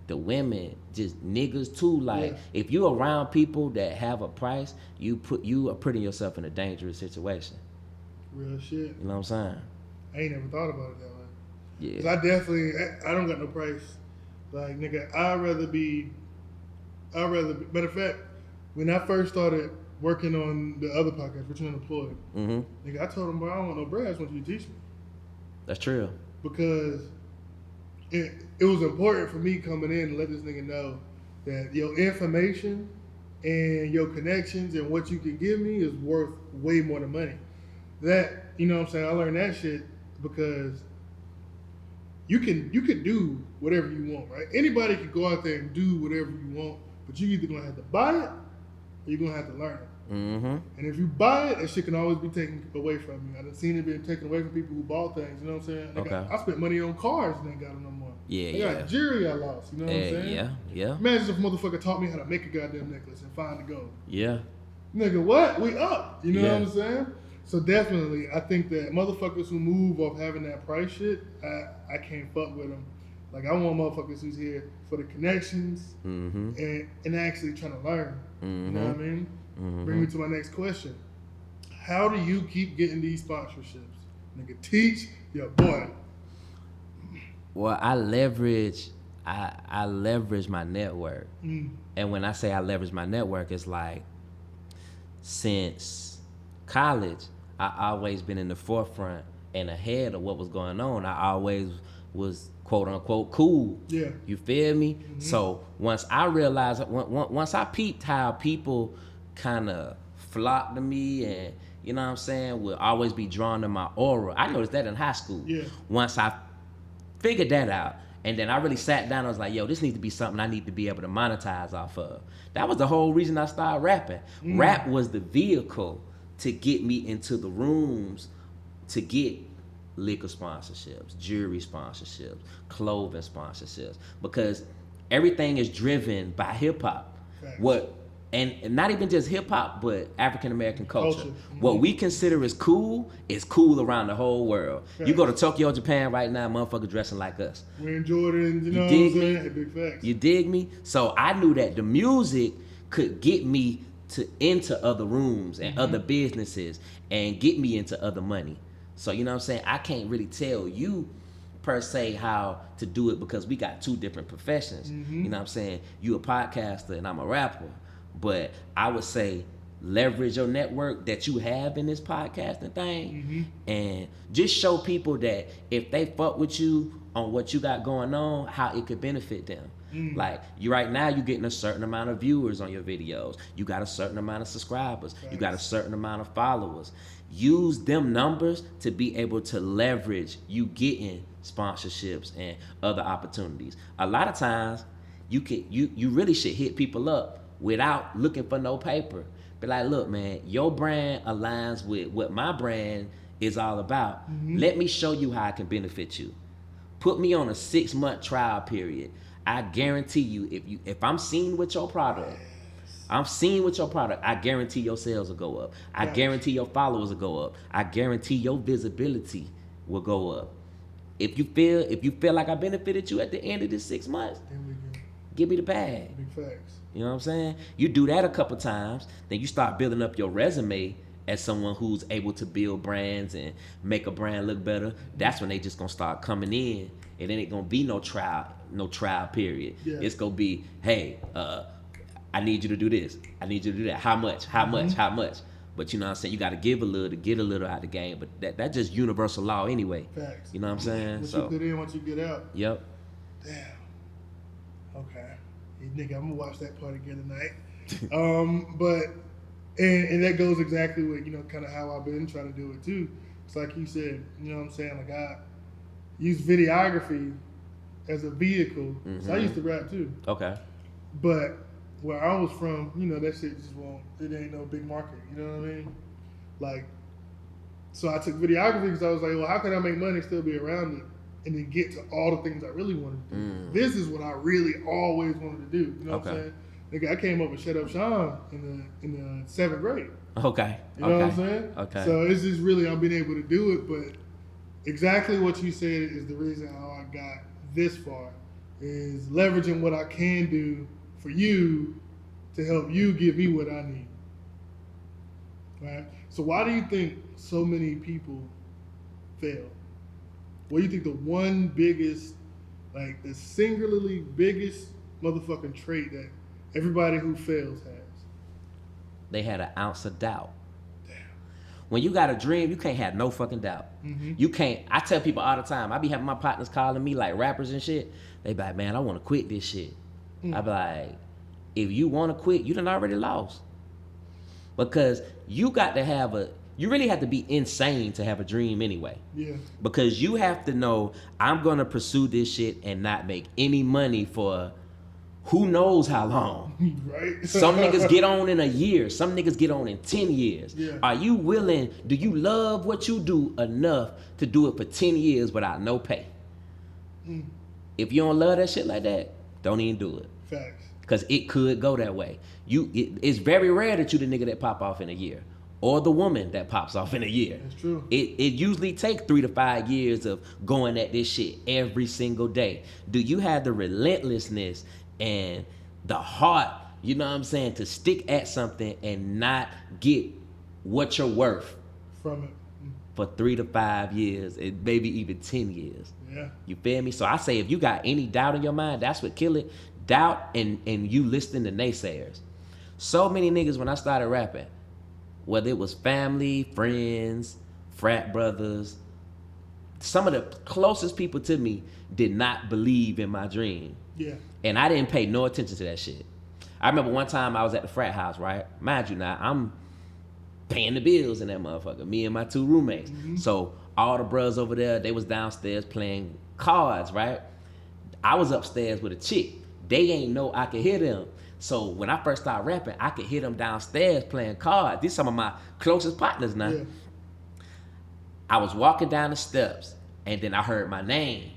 the women, just niggas too. Like, if you around people that have a price, you are putting yourself in a dangerous situation. Real shit. You know what I'm saying? I ain't never thought about it that way. Yeah. 'Cause I don't got no price. Like, nigga, matter of fact, when I first started working on the other podcast, which is Unemployed, nigga, I told him, bro, I don't want no bread, I just want you to teach me. That's true. Because it was important for me coming in and let this nigga know that your information and your connections and what you can give me is worth way more than money. That, you know what I'm saying, I learned that shit because you can do whatever you want, right? Anybody can go out there and do whatever you want, but you're either gonna have to buy it or you're gonna have to learn it. Mm-hmm. And if you buy it, that shit can always be taken away from you. I've seen it being taken away from people who bought things. You know what I'm saying? Okay. I spent money on cars and ain't got them no more. Yeah, I yeah. got jewelry I lost. You know what I'm saying? Yeah, yeah. Imagine if a motherfucker taught me how to make a goddamn necklace and find the gold. Yeah. Nigga, what? We up. You know Yeah. what I'm saying? So definitely, I think that motherfuckers who move off having that price shit, I can't fuck with them. Like, I want motherfuckers who's here for the connections and actually trying to learn. You know what I mean? Bring me to my next question. How do you keep getting these sponsorships? Nigga, teach your boy. Well, I leverage my network. And when I say I leverage my network, it's like since college, I always been in the forefront and ahead of what was going on. I always was quote unquote cool. Yeah. You feel me? So once I realized, once I peeped how people kind of flocked to me and, you know what I'm saying, would always be drawn to my aura. I noticed that in high school. Yeah. Once I figured that out, and then I really sat down, I was like, yo, this needs to be something I need to be able to monetize off of. That was the whole reason I started rapping. Rap was the vehicle to get me into the rooms to get liquor sponsorships, jewelry sponsorships, clothing sponsorships, because everything is driven by hip hop. What, and not even just hip hop, but African American culture. What we consider is cool around the whole world. You go to Tokyo, Japan right now, motherfuckers dressing like us. Wearing Jordans, you know what dig I'm me? saying? Hey, big facts. You dig me? So I knew that the music could get me into other rooms and other businesses and get me into other money. So, you know what I'm saying? I can't really tell you per se how to do it because we got two different professions. You know what I'm saying? You a podcaster and I'm a rapper. But I would say leverage your network that you have in this podcasting thing and just show people that if they fuck with you on what you got going on, how it could benefit them. Like you right now, you're getting a certain amount of viewers on your videos. You got a certain amount of subscribers. You got a certain amount of followers. Use them numbers to be able to leverage you getting sponsorships and other opportunities. A lot of times, you really should hit people up without looking for no paper. Be like, look, man, your brand aligns with what my brand is all about. Let me show you how I can benefit you. Put me on a 6-month trial period. I guarantee you, if I'm seen with your product, I guarantee your sales will go up. I guarantee your followers will go up. I guarantee your visibility will go up. If you feel like I benefited you at the end of this 6 months, give me the bag. Big facts. You know what I'm saying? You do that a couple times, then you start building up your resume as someone who's able to build brands and make a brand look better. That's when they just gonna start coming in, and then it gonna be no trial period. Yeah. It's gonna be, hey, I need you to do this. I need you to do that. How much? How much? But you know what I'm saying? You got to give a little to get a little out of the game. But that's just universal law anyway. Facts. You know what I'm saying? Once you put in, once you get out. Yep. Damn. Okay. Hey, nigga, I'm gonna watch that part again tonight. But and that goes exactly with, you know, kind of how I've been trying to do it too. It's like you said, you know what I'm saying? Like I use videography as a vehicle. So I used to rap too. Okay. But where I was from, you know, that shit just it ain't no big market. You know what I mean? Like, so I took videography because I was like, well, how can I make money and still be around it? And then get to all the things I really wanted to do. This is what I really always wanted to do. You know what I'm saying? Nigga, I came up with Shut Up Sean in the 7th grade. Okay. You know what I'm saying? Okay. So it's just really I've been able to do it, but exactly what you said is the reason how I got this far is leveraging what I can do for you to help you give me what I need. Right? So why do you think so many people fail? What do you think the one biggest, like the singularly biggest motherfucking trait that everybody who fails has? They had an ounce of doubt. Damn. When you got a dream, you can't have no fucking doubt. You can't. I tell people all the time, I be having my partners calling me like rappers and shit. They be like, man, I want to quit this shit. I be like, if you want to quit, you done already lost. Because you got to have you really have to be insane to have a dream anyway. Yeah. Because you have to know, I'm gonna pursue this shit and not make any money for who knows how long. Right. Some niggas get on in a year. Some niggas get on in 10 years. Yeah. Are you willing, do you love what you do enough to do it for 10 years without no pay? If you don't love that shit like that, don't even do it. Facts. Because it could go that way. It's very rare that you the nigga that pop off in a year. Or the woman that pops off in a year. That's true. It usually takes 3 to 5 years of going at this shit every single day. Do you have the relentlessness and the heart, you know what I'm saying, to stick at something and not get what you're worth from it for 3 to 5 years and maybe even 10 years? Yeah. You feel me? So I say if you got any doubt in your mind, that's what kill it. Doubt and you listening to naysayers. So many niggas when I started rapping, whether it was family, friends, frat brothers, some of the closest people to me did not believe in my dream. Yeah. And I didn't pay no attention to that shit. I remember one time I was at the frat house, right? Mind you now, I'm paying the bills in that motherfucker, me and my 2 roommates. Mm-hmm. So all the bros over there, they was downstairs playing cards, right? I was upstairs with a chick. They ain't know I could hear them. So when I first started rapping, I could hear them downstairs playing cards. These some of my closest partners now. Yeah. I was walking down the steps, and then I heard my name.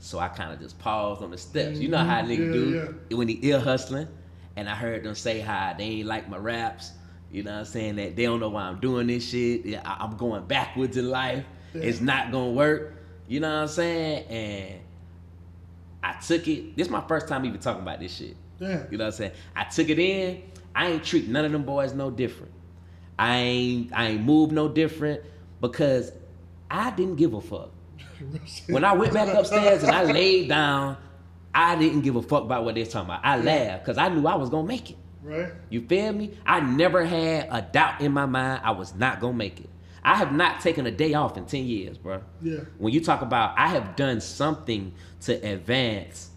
So I kind of just paused on the steps. You know how niggas do when he ear hustling. And I heard them say how they ain't like my raps. You know what I'm saying? That they don't know why I'm doing this shit. I'm going backwards in life. Yeah. It's not going to work. You know what I'm saying? And I took it. This is my first time even talking about this shit. Yeah. You know what I'm saying? I took it in. I ain't treat none of them boys no different. I ain't move no different because I didn't give a fuck. When I went back upstairs and I laid down, I didn't give a fuck about what they was talking about. I laughed because I knew I was gonna make it. Right. You feel me? I never had a doubt in my mind I was not gonna make it. I have not taken a day off in 10 years, bro. Yeah. When you talk about I have done something to advance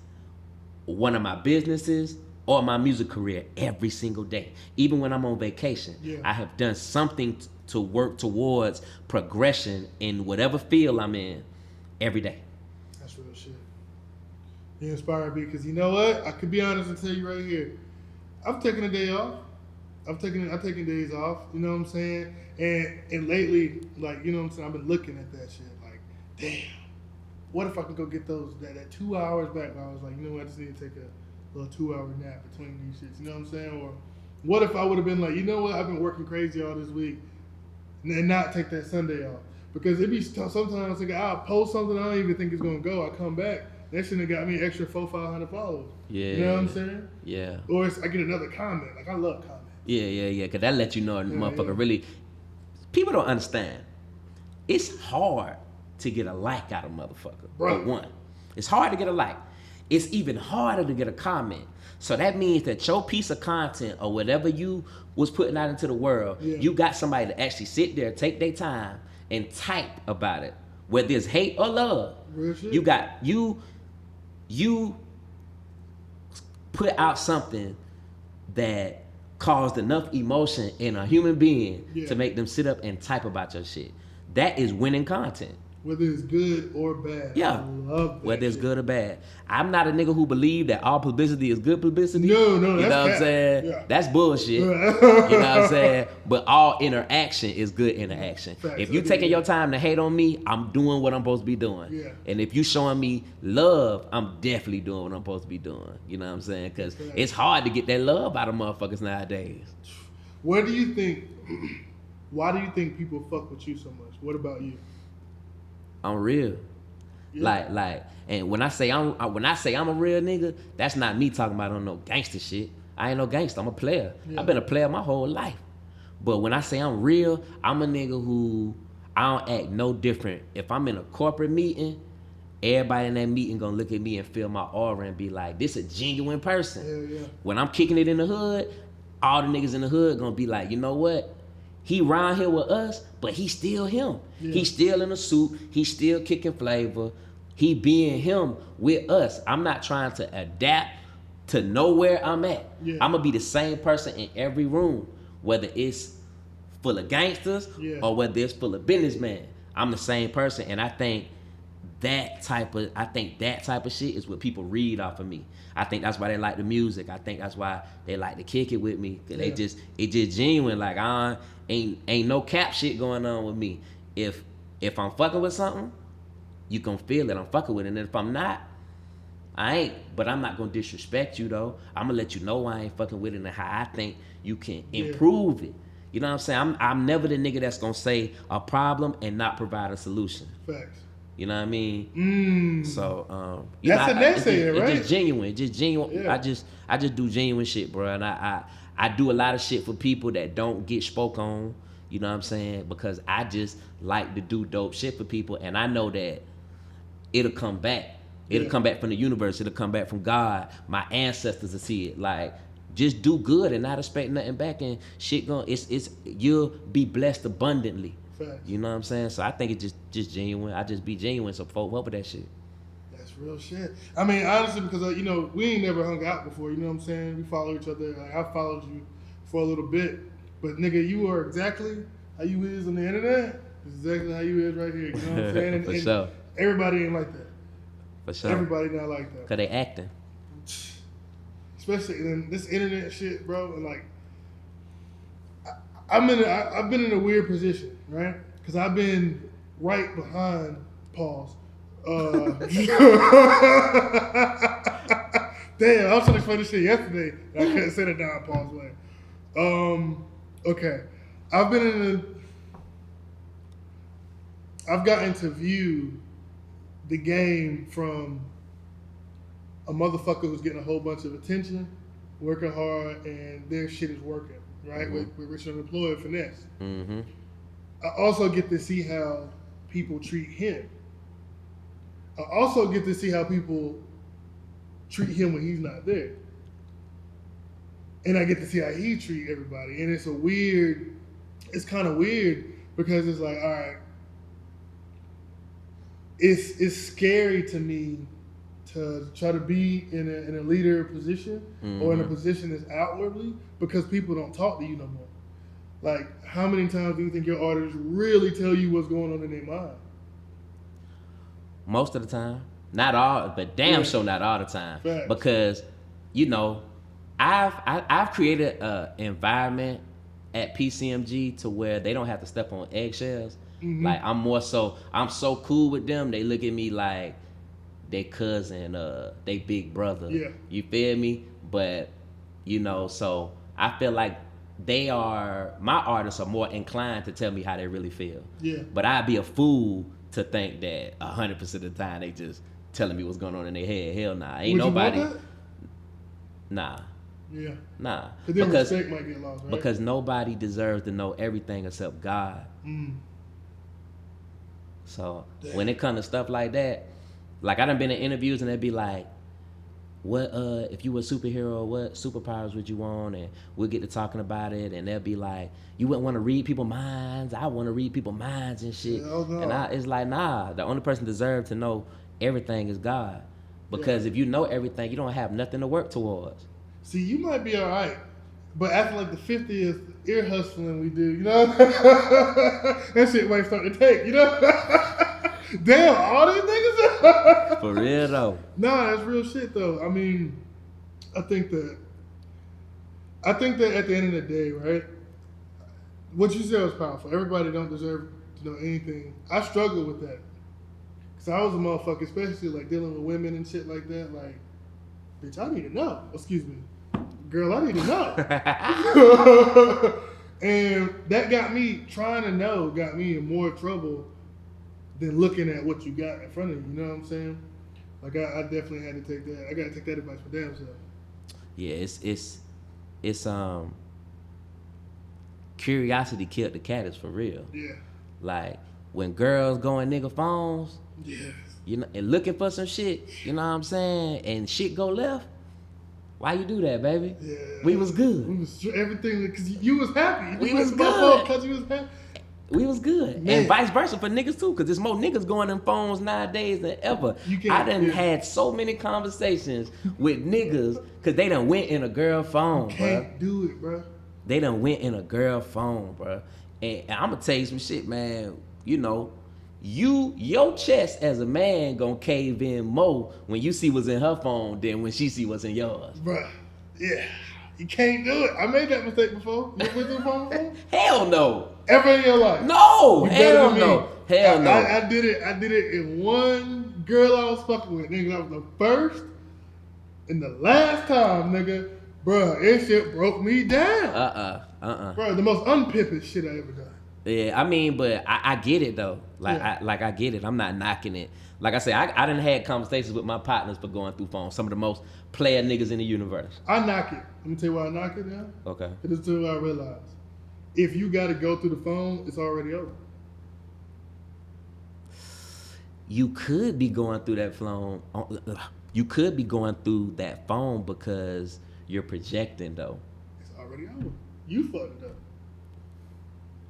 one of my businesses or my music career every single day. Even when I'm on vacation, I have done something to work towards progression in whatever field I'm in every day. That's real shit. You inspired me because you know what? I could be honest and tell you right here. I've taken a day off. I've taken days off. You know what I'm saying? And lately, like, you know what I'm saying, I've been looking at that shit like, damn, what if I could go get that 2 hours back? I was like, you know what, I just need to take a little 2-hour nap between these shits. You know what I'm saying? Or what if I would have been like, you know what, I've been working crazy all this week and not take that Sunday off? Because it be sometimes like I'll post something I don't even think it's gonna go. I come back, that shit got me extra 400-500 followers. Yeah. You know what I'm saying? Yeah. Or I get another comment. Like I love comments. Yeah. Cause that lets you know a motherfucker really. People don't understand. It's hard to get a like out of motherfucker. Right. For one, it's hard to get a like. It's even harder to get a comment. So that means that your piece of content or whatever you was putting out into the world, you got somebody to actually sit there, take their time, and type about it, whether it's hate or love. You got you put out something that caused enough emotion in a human being to make them sit up and type about your shit. That is winning content. Whether it's good or bad. Yeah. I love that whether it's shit. good or bad. I'm not a nigga who believe that all publicity is good publicity. No, you know what I'm saying? Yeah. That's bullshit. You know what I'm saying? But all interaction is good interaction. Facts. If you taking your time to hate on me, I'm doing what I'm supposed to be doing. Yeah. And if you showing me love, I'm definitely doing what I'm supposed to be doing. You know what I'm saying? Because it's hard to get that love out of motherfuckers nowadays. Why do you think people fuck with you so much? What about you? I'm real. Like, and when I say I'm a real nigga, that's not me talking about no gangster shit. I ain't no gangster. I'm a player. I've been a player my whole life. But when I say I'm real, I'm a nigga who I don't act no different. If I'm in a corporate meeting, everybody in that meeting gonna look at me and feel my aura and be like, this a genuine person. Hell yeah. When I'm kicking it in the hood, all the niggas in the hood gonna be like, you know what? He around here with us, but he still him. Yeah. He still in a suit. He still kicking flavor. He being him with us. I'm not trying to adapt to know where I'm at. Yeah. I'm going to be the same person in every room, whether it's full of gangsters or whether it's full of businessmen. I'm the same person, and I think that type of shit is what people read off of me. I think that's why they like the music. I think that's why they like to kick it with me. Cause it just genuine. Like ain't no cap shit going on with me. If I'm fucking with something, you gon' feel it. I'm fucking with it. And if I'm not, I ain't. But I'm not gonna disrespect you though. I'm gonna let you know I ain't fucking with it and how I think you can improve it. You know what I'm saying? I'm never the nigga that's gonna say a problem and not provide a solution. Facts. You know what I mean? So that's the next thing, right? It's just genuine. Yeah. I just do genuine shit, bro. And I do a lot of shit for people that don't get spoke on. You know what I'm saying? Because I just like to do dope shit for people, and I know that it'll come back. It'll come back from the universe. It'll come back from God. My ancestors will see it. Like, just do good and not expect nothing back, and shit you'll be blessed abundantly. Facts. You know what I'm saying? So I think it's just genuine. I just be genuine, so folk help with that shit. That's real shit. I mean, honestly, because we ain't never hung out before. You know what I'm saying? We follow each other. Like, I followed you for a little bit, but nigga, you are exactly how you is on the internet. Exactly how you is right here. You know what I'm saying? For sure. Everybody ain't like that. For sure. Everybody not like that. Cause they acting. Especially in this internet shit, bro. And like, I've been in a weird position, right? Because I've been right behind pause. Damn, I was trying to explain this shit yesterday, and I couldn't say it down pause way. Okay, I've gotten to view the game from a motherfucker who's getting a whole bunch of attention, working hard, and their shit is working, right? Mm-hmm. With Rich Unemployed finesse. Mm-hmm. I also get to see how people treat him. I also get to see how people treat him when he's not there. And I get to see how he treat everybody. And it's kind of weird because it's like, all right, it's scary to me to try to be in a leader position or in a position that's outwardly, because people don't talk to you no more. Like, how many times do you think your artists really tell you what's going on in their mind? Most of the time. Not all, but damn sure not all the time. Facts. Because, I've created an environment at PCMG to where they don't have to step on eggshells. Mm-hmm. Like, I'm so cool with them, they look at me like they cousin, they big brother. Yeah. You feel me? But, so I feel like my artists are more inclined to tell me how they really feel. Yeah. But I'd be a fool to think that 100% of the time they just telling me what's going on in their head. Hell nah. Ain't nobody. Nah. Yeah. Nah. Because respect might get lost, right? Because nobody deserves to know everything except God. Mm. So when it comes to stuff like that, like I done been in interviews and they'd be like, what if you were a superhero, what superpowers would you want? And we'll get to talking about it, and they'll be like, you wouldn't want to read people's minds. I want to read people's minds and shit. No. And it's like, nah, the only person deserved to know everything is God. Because if you know everything, you don't have nothing to work towards. See, you might be all right, but after like the 50th ear hustling we do, that shit might start to take, Damn, all these niggas. For real though. Nah, that's real shit though. I mean, I think that at the end of the day, right? What you said was powerful. Everybody don't deserve to know anything. I struggle with that. Cause I was a motherfucker, especially like dealing with women and shit like that. Like, bitch, I need to know. Excuse me. Girl, I need to know. And that got me in more trouble than looking at what you got in front of you. You know what I'm saying? Like I definitely had to take that. I got to take that advice for damn self. Yeah, it's curiosity killed the cat is for real. Yeah. Like when girls go in nigga phones. Yeah. And looking for some shit. You know what I'm saying? And shit go left. Why you do that, baby? Yeah. We was good. We was everything because you was happy. We was good. Because you was happy. We was good. Man. And vice versa for niggas too, because there's more niggas going in phones nowadays than ever. I done had so many conversations with niggas because they done went in a girl phone, bro. Can't do it, bro. They done went in a girl phone, bro. And I'm gonna tell you some shit, man. You know, your chest as a man gonna cave in more when you see what's in her phone than when she see what's in yours. Bruh, yeah. You can't do it. I made that mistake before. You went through the phone before? Hell no. Ever in your life? No. Hell no. Hell no. I did it in one girl I was fucking with, nigga. That was the first and the last time, nigga. Bruh, it shit broke me down. Bruh, the most unpimping shit I ever done. Yeah, I mean, but I get it though. Like, Yeah. I get it. I'm not knocking it. Like I said, I done had conversations with my partners for going through phones. Some of the most player niggas in the universe. I knock it. Let me tell you why I knock it now. Okay. It is until I realize if you got to go through the phone, it's already over. You could be going through that phone. You could be going through that phone because you're projecting though. It's already over. You fucked up.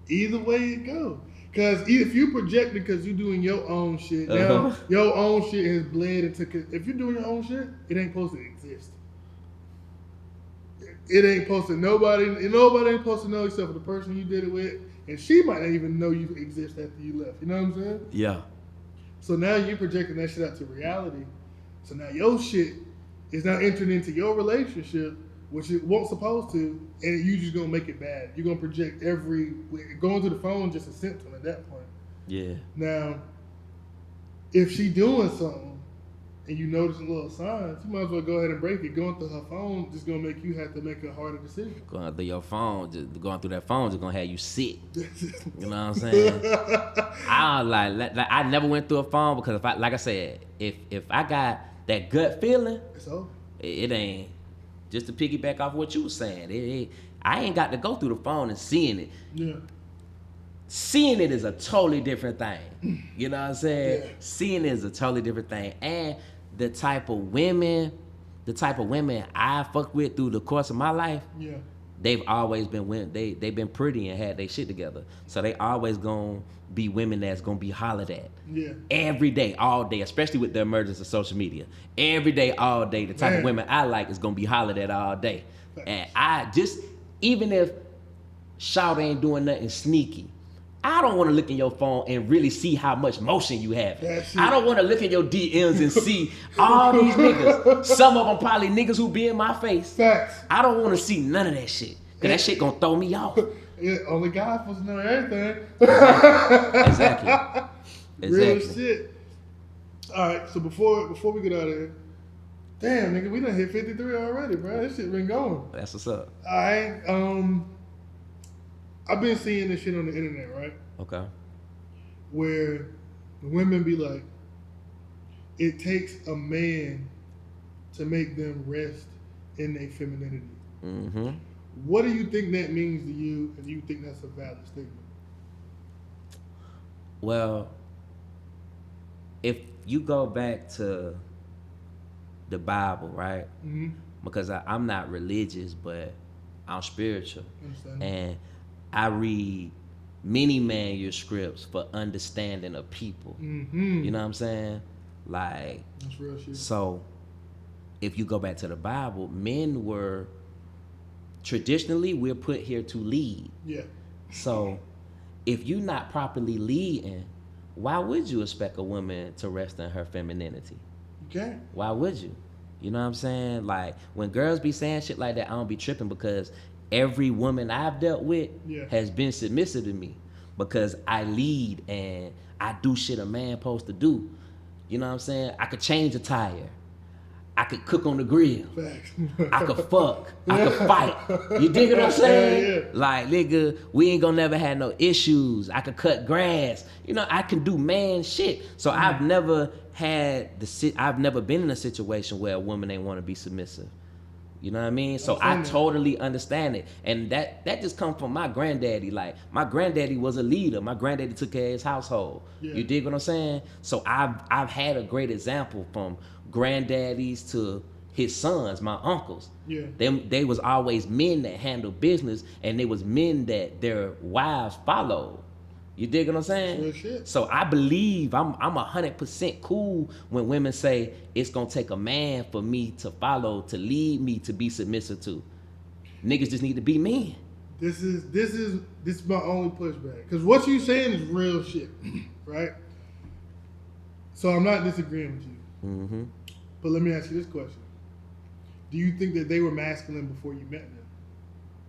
Either way it go. Because if you project because you're doing your own shit, now your own shit has bled into. If you're doing your own shit, it ain't supposed to exist. It ain't supposed to. Nobody ain't supposed to know except for the person you did it with, and she might not even know you exist after you left. You know what I'm saying? Yeah. So now you're projecting that shit out to reality. So now your shit is now entering into your relationship, which it wasn't supposed to, and you just gonna make it bad. You're gonna project going to the phone just a symptom at that point. Yeah. Now, if she doing something and you notice a little signs, you might as well go ahead and break it. Going through her phone just gonna make you have to make a harder decision. Going through your phone, going through that phone, just gonna have you sick. You know what I'm saying? I never went through a phone because like I said, if I got that gut feeling, It's over. It ain't. Just to piggyback off what you was saying, I ain't got to go through the phone and seeing it. Yeah. Seeing it is a totally different thing. You know what I'm saying? Yeah. Seeing it is a totally different thing. And the type of women I fucked with through the course of my life, Yeah. they've always been women. They've been pretty and had their shit together. So they always gonna be women that's gonna be hollered at. Yeah. Every day, all day, especially with the emergence of social media. Every day, all day, the type of women I like is gonna be hollered at all day. And I just, even if Shout ain't doing nothing sneaky, I don't want to look in your phone and really see how much motion you have. I don't want to look in your DMs and see all these niggas. Some of them probably niggas who be in my face. Facts. I don't want to see none of that shit. Cause that shit gonna throw me off. Yeah, only God supposed to know everything. Exactly. Real shit. All right, so before we get out of here, damn nigga, we done hit 53 already, bro. This shit been going. That's what's up. I've been seeing this shit on the internet, right? Okay. Where the women be like, it takes a man to make them rest in their femininity. Mm-hmm. What do you think that means to you, and do you think that's a valid statement? Well, if you go back to the Bible, right? Mm-hmm. Because I'm not religious, but I'm spiritual. Understand. And I read many manuscripts for understanding of people. Mm-hmm. You know what I'm saying? Like, that's real shit. So, if you go back to the Bible, men were traditionally we're put here to lead. Yeah. So, if you're not properly leading, why would you expect a woman to rest in her femininity? You can't. Why would you? You know what I'm saying? Like, when girls be saying shit like that, I don't be tripping because every woman I've dealt with has been submissive to me because I lead and I do shit a man supposed to do. You know what I'm saying? I could change a tire. I could cook on the grill. Facts. I could fuck. I could fight. You dig what I'm saying? Yeah. Like, nigga, we ain't gonna never have no issues. I could cut grass. You know, I can do man shit. So I've never been in a situation where a woman ain't want to be submissive. You know what I mean? So I totally understand it. And that just comes from my granddaddy. Like, my granddaddy was a leader. My granddaddy took care of his household. Yeah. You dig what I'm saying? So I've had a great example from granddaddies to his sons, my uncles. Yeah. They was always men that handled business, and they was men that their wives followed. You dig what I'm saying? Real shit. So I believe I'm 100% cool when women say it's gonna take a man for me to follow, to lead me, to be submissive to. Niggas just need to be men. This is my only pushback. Because what you saying is real shit, right? So I'm not disagreeing with you. Mm-hmm. But let me ask you this question. Do you think that they were masculine before you met them?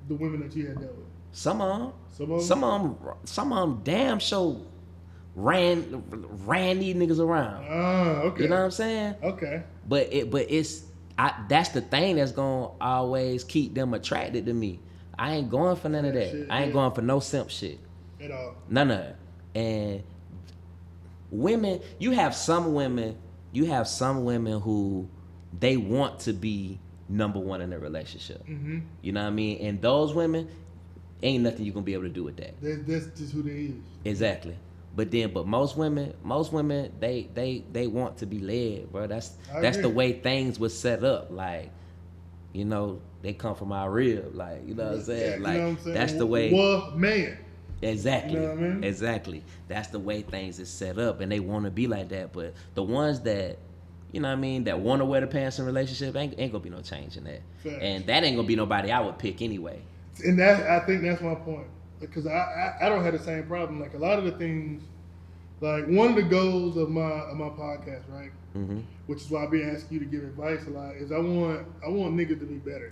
The women that you had dealt with? Some of them damn sure ran these niggas around. Okay. You know what I'm saying? Okay. But that's the thing that's gonna always keep them attracted to me. I ain't going for none of that. Shit, I ain't going for no simp shit. At all. None of it. And women, you have some women who they want to be number one in their relationship. Mm-hmm. You know what I mean? And those women, ain't nothing you're gonna be able to do with that. That's just who they is. Exactly. But most women, they want to be led, bro. That's the way things were set up. Like, you know, they come from our rib. Like, you know what I'm saying? Yeah, like, you know what I'm saying? that's the way. Well, man. Exactly. You know what I mean? Exactly. That's the way things is set up, and they want to be like that. But the ones that, you know what I mean, that want to wear the pants in a relationship, ain't gonna be no change in that. Facts. And that ain't gonna be nobody I would pick anyway. And I think that's my point. Because I don't have the same problem. Like a lot of the things, like one of the goals of my podcast, right? Mm-hmm. Which is why I be asking you to give advice a lot, is I want niggas to be better.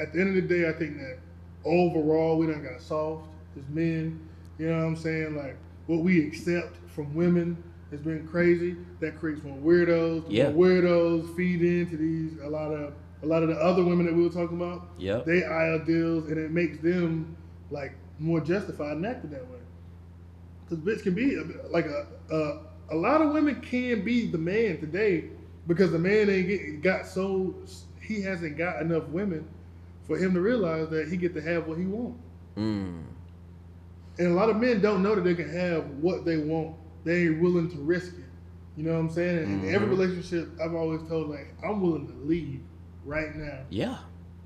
At the end of the day, I think that overall we done got soft as men. You know what I'm saying? Like what we accept from women has been crazy. That creates more weirdos. Yeah. More weirdos feed into these a lot of the other women that we were talking about. Yep. They ideals, and it makes them like more justified in acting that way. Because bitch can be like a lot of women can be the man today because the man he hasn't got enough women for him to realize that he get to have what he wants. Mm. And a lot of men don't know that they can have what they want. They ain't willing to risk it. You know what I'm saying? And in every relationship, I've always told, like, I'm willing to leave right now. Yeah.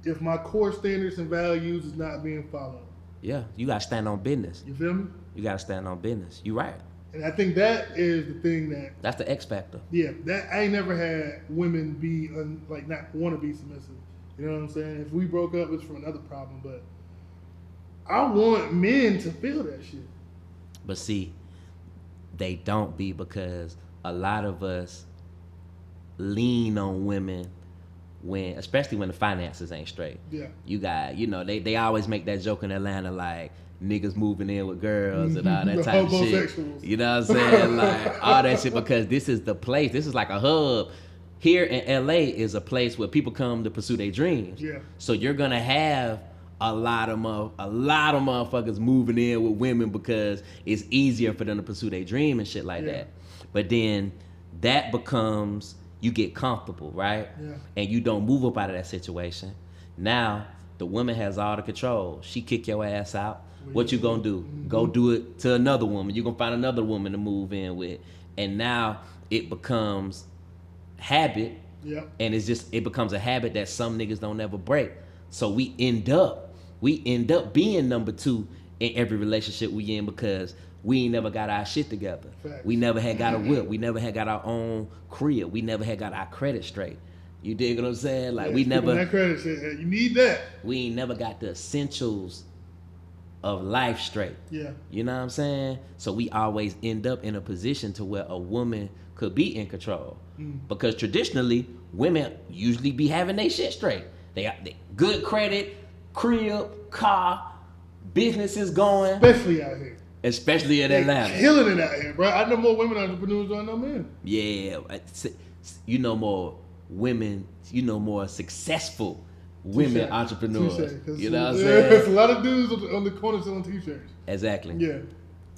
If my core standards and values is not being followed. Yeah. You gotta stand on business. You feel me? You gotta stand on business. You right. And I think that is the thing that's the X factor. Yeah, that I ain't never had women be not want to be submissive. You know what I'm saying? If we broke up, it's from another problem. But I want men to feel that shit. But see, they don't be, because a lot of us lean on women especially when the finances ain't straight. Yeah. You got, they always make that joke in Atlanta, like niggas moving in with girls and all that type of shit. You know what I'm saying? Like all that shit, because this is the place. This is like a hub. Here in LA is a place where people come to pursue their dreams. Yeah. So you're gonna have a lot of motherfuckers moving in with women because it's easier for them to pursue their dream and shit like that. But then that becomes, you get comfortable, right? Yeah. And you don't move up out of that situation. Now the woman has all the control. She kick your ass out. What you gonna do? Mm-hmm. Go do it to another woman. You're gonna find another woman to move in with. And now it becomes habit. Yep. And it becomes a habit that some niggas don't ever break. So we end up being number two in every relationship we in, because we ain't never got our shit together. Facts. We never had got a whip. We never had got our own crib. We never had got our credit straight. You dig what I'm saying? Like we never. That credit shit, you need that. We ain't never got the essentials of life straight. Yeah. You know what I'm saying? So we always end up in a position to where a woman could be in control. Because traditionally, women usually be having their shit straight. They got good credit, crib, car, businesses going. Especially out here. Especially in Atlanta. Killing it out here, bro. I know more women entrepreneurs than I know men. Yeah. You know more women, more successful women entrepreneurs. Touché, you know what I'm There's saying? a lot of dudes on the corner selling t-shirts. Exactly. Yeah.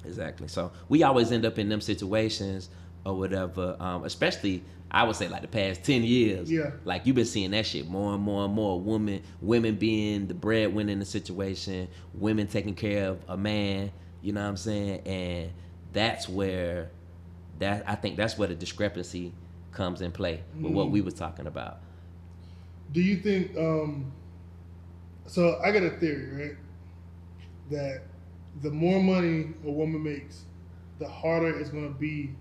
Exactly. So we always end up in them situations or whatever, especially I would say like the past 10 years. Yeah. Like you've been seeing that shit more and more and more. Women being the breadwinner in the situation, women taking care of a man, you know what I'm saying? And I think that's where the discrepancy comes in play with what we was talking about. Do you think, so I got a theory, right? That the more money a woman makes, the harder it's going to be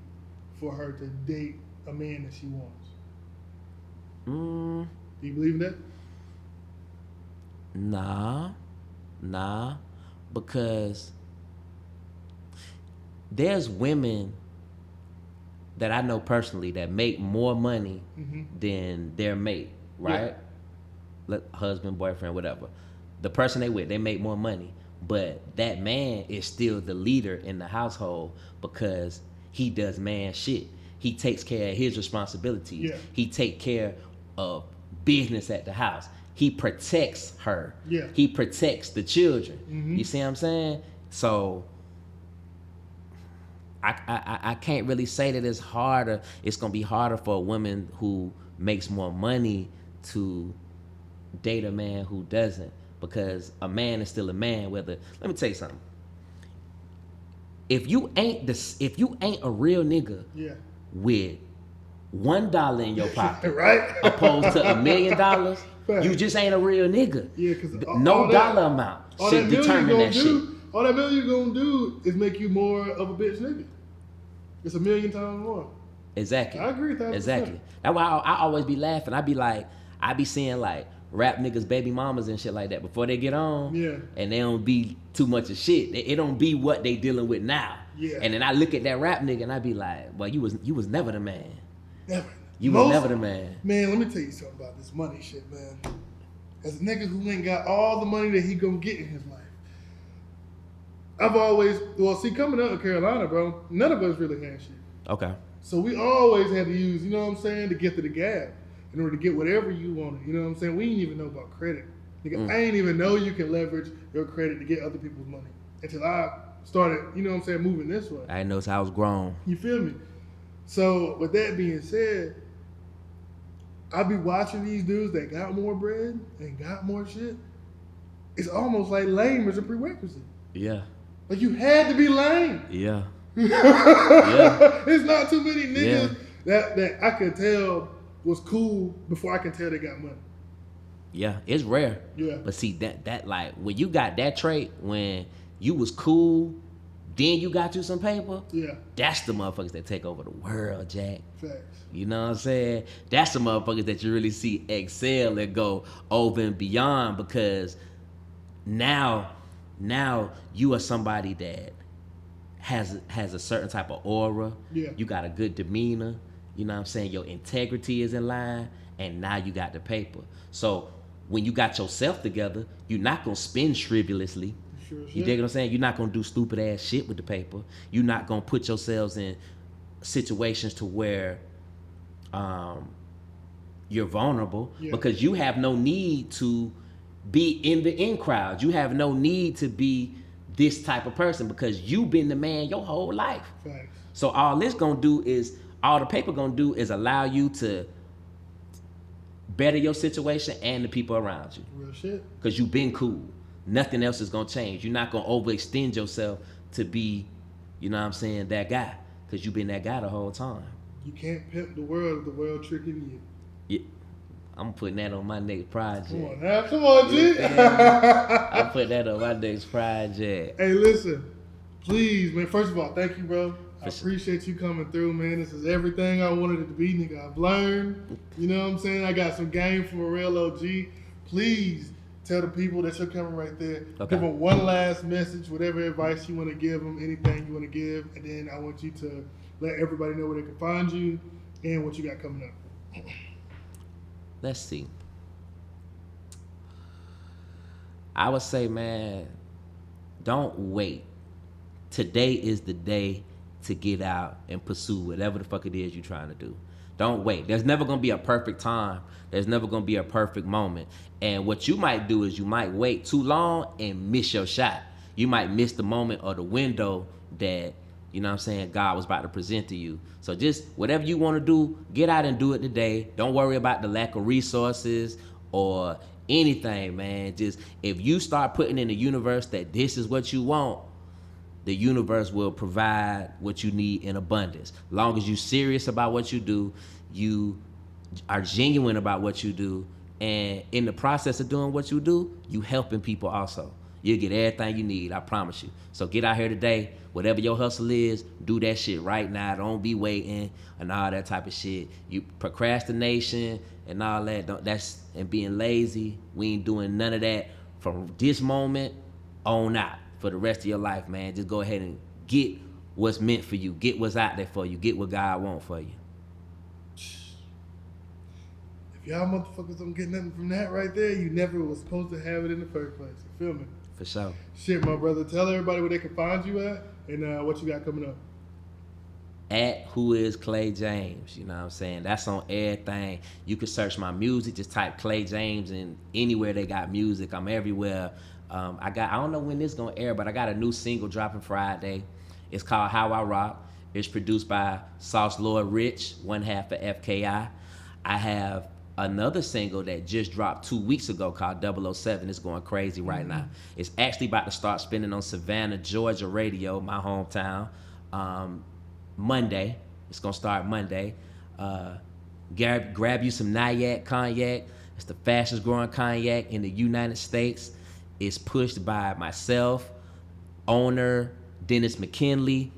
for her to date a man that she wants. Do you believe in that? Nah. Nah, because there's women that I know personally that make more money than their mate, right? Husband, boyfriend, whatever. The person they with, they make more money. But that man is still the leader in the household because he does man shit. He takes care of his responsibilities. Yeah. He take care of business at the house. He protects her. Yeah. He protects the children. You see what I'm saying? So I can't really say that it's harder. It's gonna be harder for a woman who makes more money to date a man who doesn't, because a man is still a man. Let me tell you something. If you ain't a real nigga with $1 in your pocket, right? opposed to $1 million, you just ain't a real nigga. Yeah, because no dollar amount should determine that shit. All that million you gonna do is make you more of a bitch nigga. It's $1 million times more. Exactly. I agree with that. Exactly. That's why I always be laughing. I be seeing like rap niggas, baby mamas and shit like that before they get on. Yeah. And they don't be too much of shit. It don't be what they dealing with now. Yeah. And then I look at that rap nigga and I be like, well, you was never the man. Never. You was never the man. Man, let me tell you something about this money shit, man. As a nigga who ain't got all the money that he gonna get in his life, I've always, coming up in Carolina, bro, none of us really had shit. Okay. So we always had to use, you know what I'm saying, to get to the gap in order to get whatever you wanted. You know what I'm saying? We didn't even know about credit. Nigga, I didn't even know you can leverage your credit to get other people's money until I started, you know what I'm saying, moving this way. I didn't know I was grown. You feel me? So with that being said, I be watching these dudes that got more bread and got more shit. It's almost like lame is a prerequisite. Yeah. Like you had to be lame. Yeah. There's not too many niggas that I could tell was cool before I can tell they got money. Yeah, it's rare. Yeah. But see that like when you got that trait, when you was cool, then you got you some paper. Yeah. That's the motherfuckers that take over the world, Jack. Facts. You know what I'm saying? That's the motherfuckers that you really see excel and go over and beyond, because now you are somebody that has a certain type of aura. Yeah. You got a good demeanor. You know what I'm saying? Your integrity is in line, and now you got the paper. So when you got yourself together, you're not gonna spend frivolously. You dig what I'm saying? You're not gonna do stupid ass shit with the paper. You're not gonna put yourselves in situations to where you're vulnerable, because you have no need to be in the in crowd. You have no need to be this type of person because you've been the man your whole life. Facts. So all the paper gonna do is allow you to better your situation and the people around you. Real shit. Because you've been cool. Nothing else is gonna change. You're not gonna overextend yourself to be, you know what I'm saying, that guy. Because you've been that guy the whole time. You can't pimp the world if the world tricking you. Yeah. I'm putting that on my next project. Come on now. Come on, G. I'm putting that on my next project. Hey, listen. Please, man. First of all, thank you, bro. I appreciate you coming through, man. This is everything I wanted it to be, nigga. I've learned. You know what I'm saying? I got some game from a real OG. Please tell the people that you're coming right there. Okay. Give them one last message, whatever advice you want to give them, anything you want to give. And then I want you to let everybody know where they can find you and what you got coming up. Let's see. I would say, man, don't wait. Today is the day to get out and pursue whatever the fuck it is you're trying to do. Don't wait. There's never going to be a perfect time. There's never going to be a perfect moment. And what you might do is you might wait too long and miss your shot. You might miss the moment or the window that, you know what I'm saying, God was about to present to you. So just whatever you want to do, get out and do it today. Don't worry about the lack of resources or anything, man. Just if you start putting in the universe that this is what you want, the universe will provide what you need in abundance. Long as you're serious about what you do, you are genuine about what you do, and in the process of doing what you do, you helping people also. You'll get everything you need, I promise you. So get out here today. Whatever your hustle is, do that shit right now. Don't be waiting and all that type of shit. You procrastination and all that, and being lazy, we ain't doing none of that from this moment on out for the rest of your life, man. Just go ahead and get what's meant for you. Get what's out there for you. Get what God wants for you. If y'all motherfuckers don't get nothing from that right there, you never was supposed to have it in the first place. You feel me? For sure. Shit, my brother. Tell everybody where they can find you at and what you got coming up. At Who Is Clay James, you know what I'm saying? That's on everything. You can search my music, just type Clay James, and anywhere they got music, I'm everywhere. I don't know when this gonna air, but I got a new single dropping Friday. It's called How I Rock. It's produced by Sauce Lord Rich, one half of FKI. I have another single that just dropped 2 weeks ago called 007. It's going crazy right now. It's actually about to start spinning on Savannah, Georgia radio, my hometown. Monday. It's gonna start Monday. Grab you some Nyack cognac. It's the fastest growing cognac in the United States. It's pushed by myself, owner Dennis McKinley,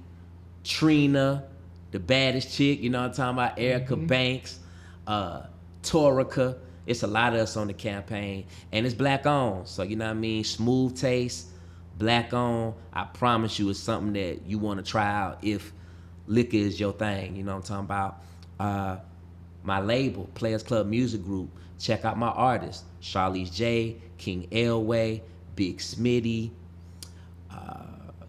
Trina, the baddest chick, you know what I'm talking about, Erica Banks, Torica. It's a lot of us on the campaign, and it's black owned. So you know what I mean, smooth taste, black owned. I promise you, it's something that you want to try out if liquor is your thing, you know what I'm talking about. My label, Players Club Music Group. Check out my artists, Charlize J, King Elway, Big Smitty,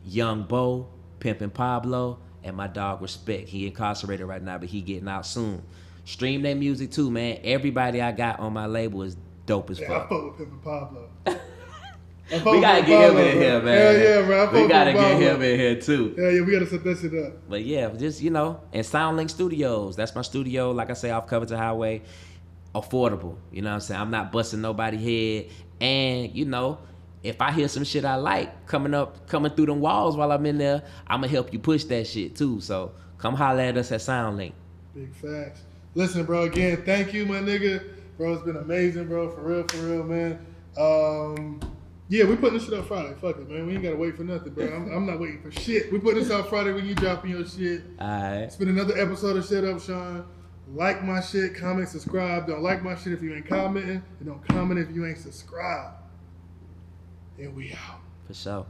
Young Bo, Pimpin' Pablo, and my dog Respect. He incarcerated right now, but he getting out soon. Stream that music too, man. Everybody I got on my label is dope as fuck. I fuck with Pimpin' Pablo. We gotta get him in here, man. Hell yeah, bro. We gotta get him in here too. Hell yeah, we gotta set that shit up. But yeah, just, and SoundLink Studios. That's my studio, like I say, off Covington Highway. Affordable, you know what I'm saying? I'm not busting nobody head. And, if I hear some shit I like coming through them walls while I'm in there, I'ma help you push that shit too. So come holler at us at SoundLink. Big facts. Listen, bro, again, thank you, my nigga. Bro, it's been amazing, bro. For real, man. Yeah, we putting this shit up Friday. Fuck it, man. We ain't gotta wait for nothing, bro. I'm not waiting for shit. We putting this out Friday when you dropping your shit. Alright. It's been another episode of Shut Up, Sean. Like my shit, comment, subscribe. Don't like my shit if you ain't commenting, and don't comment if you ain't subscribed. And we out. For sure.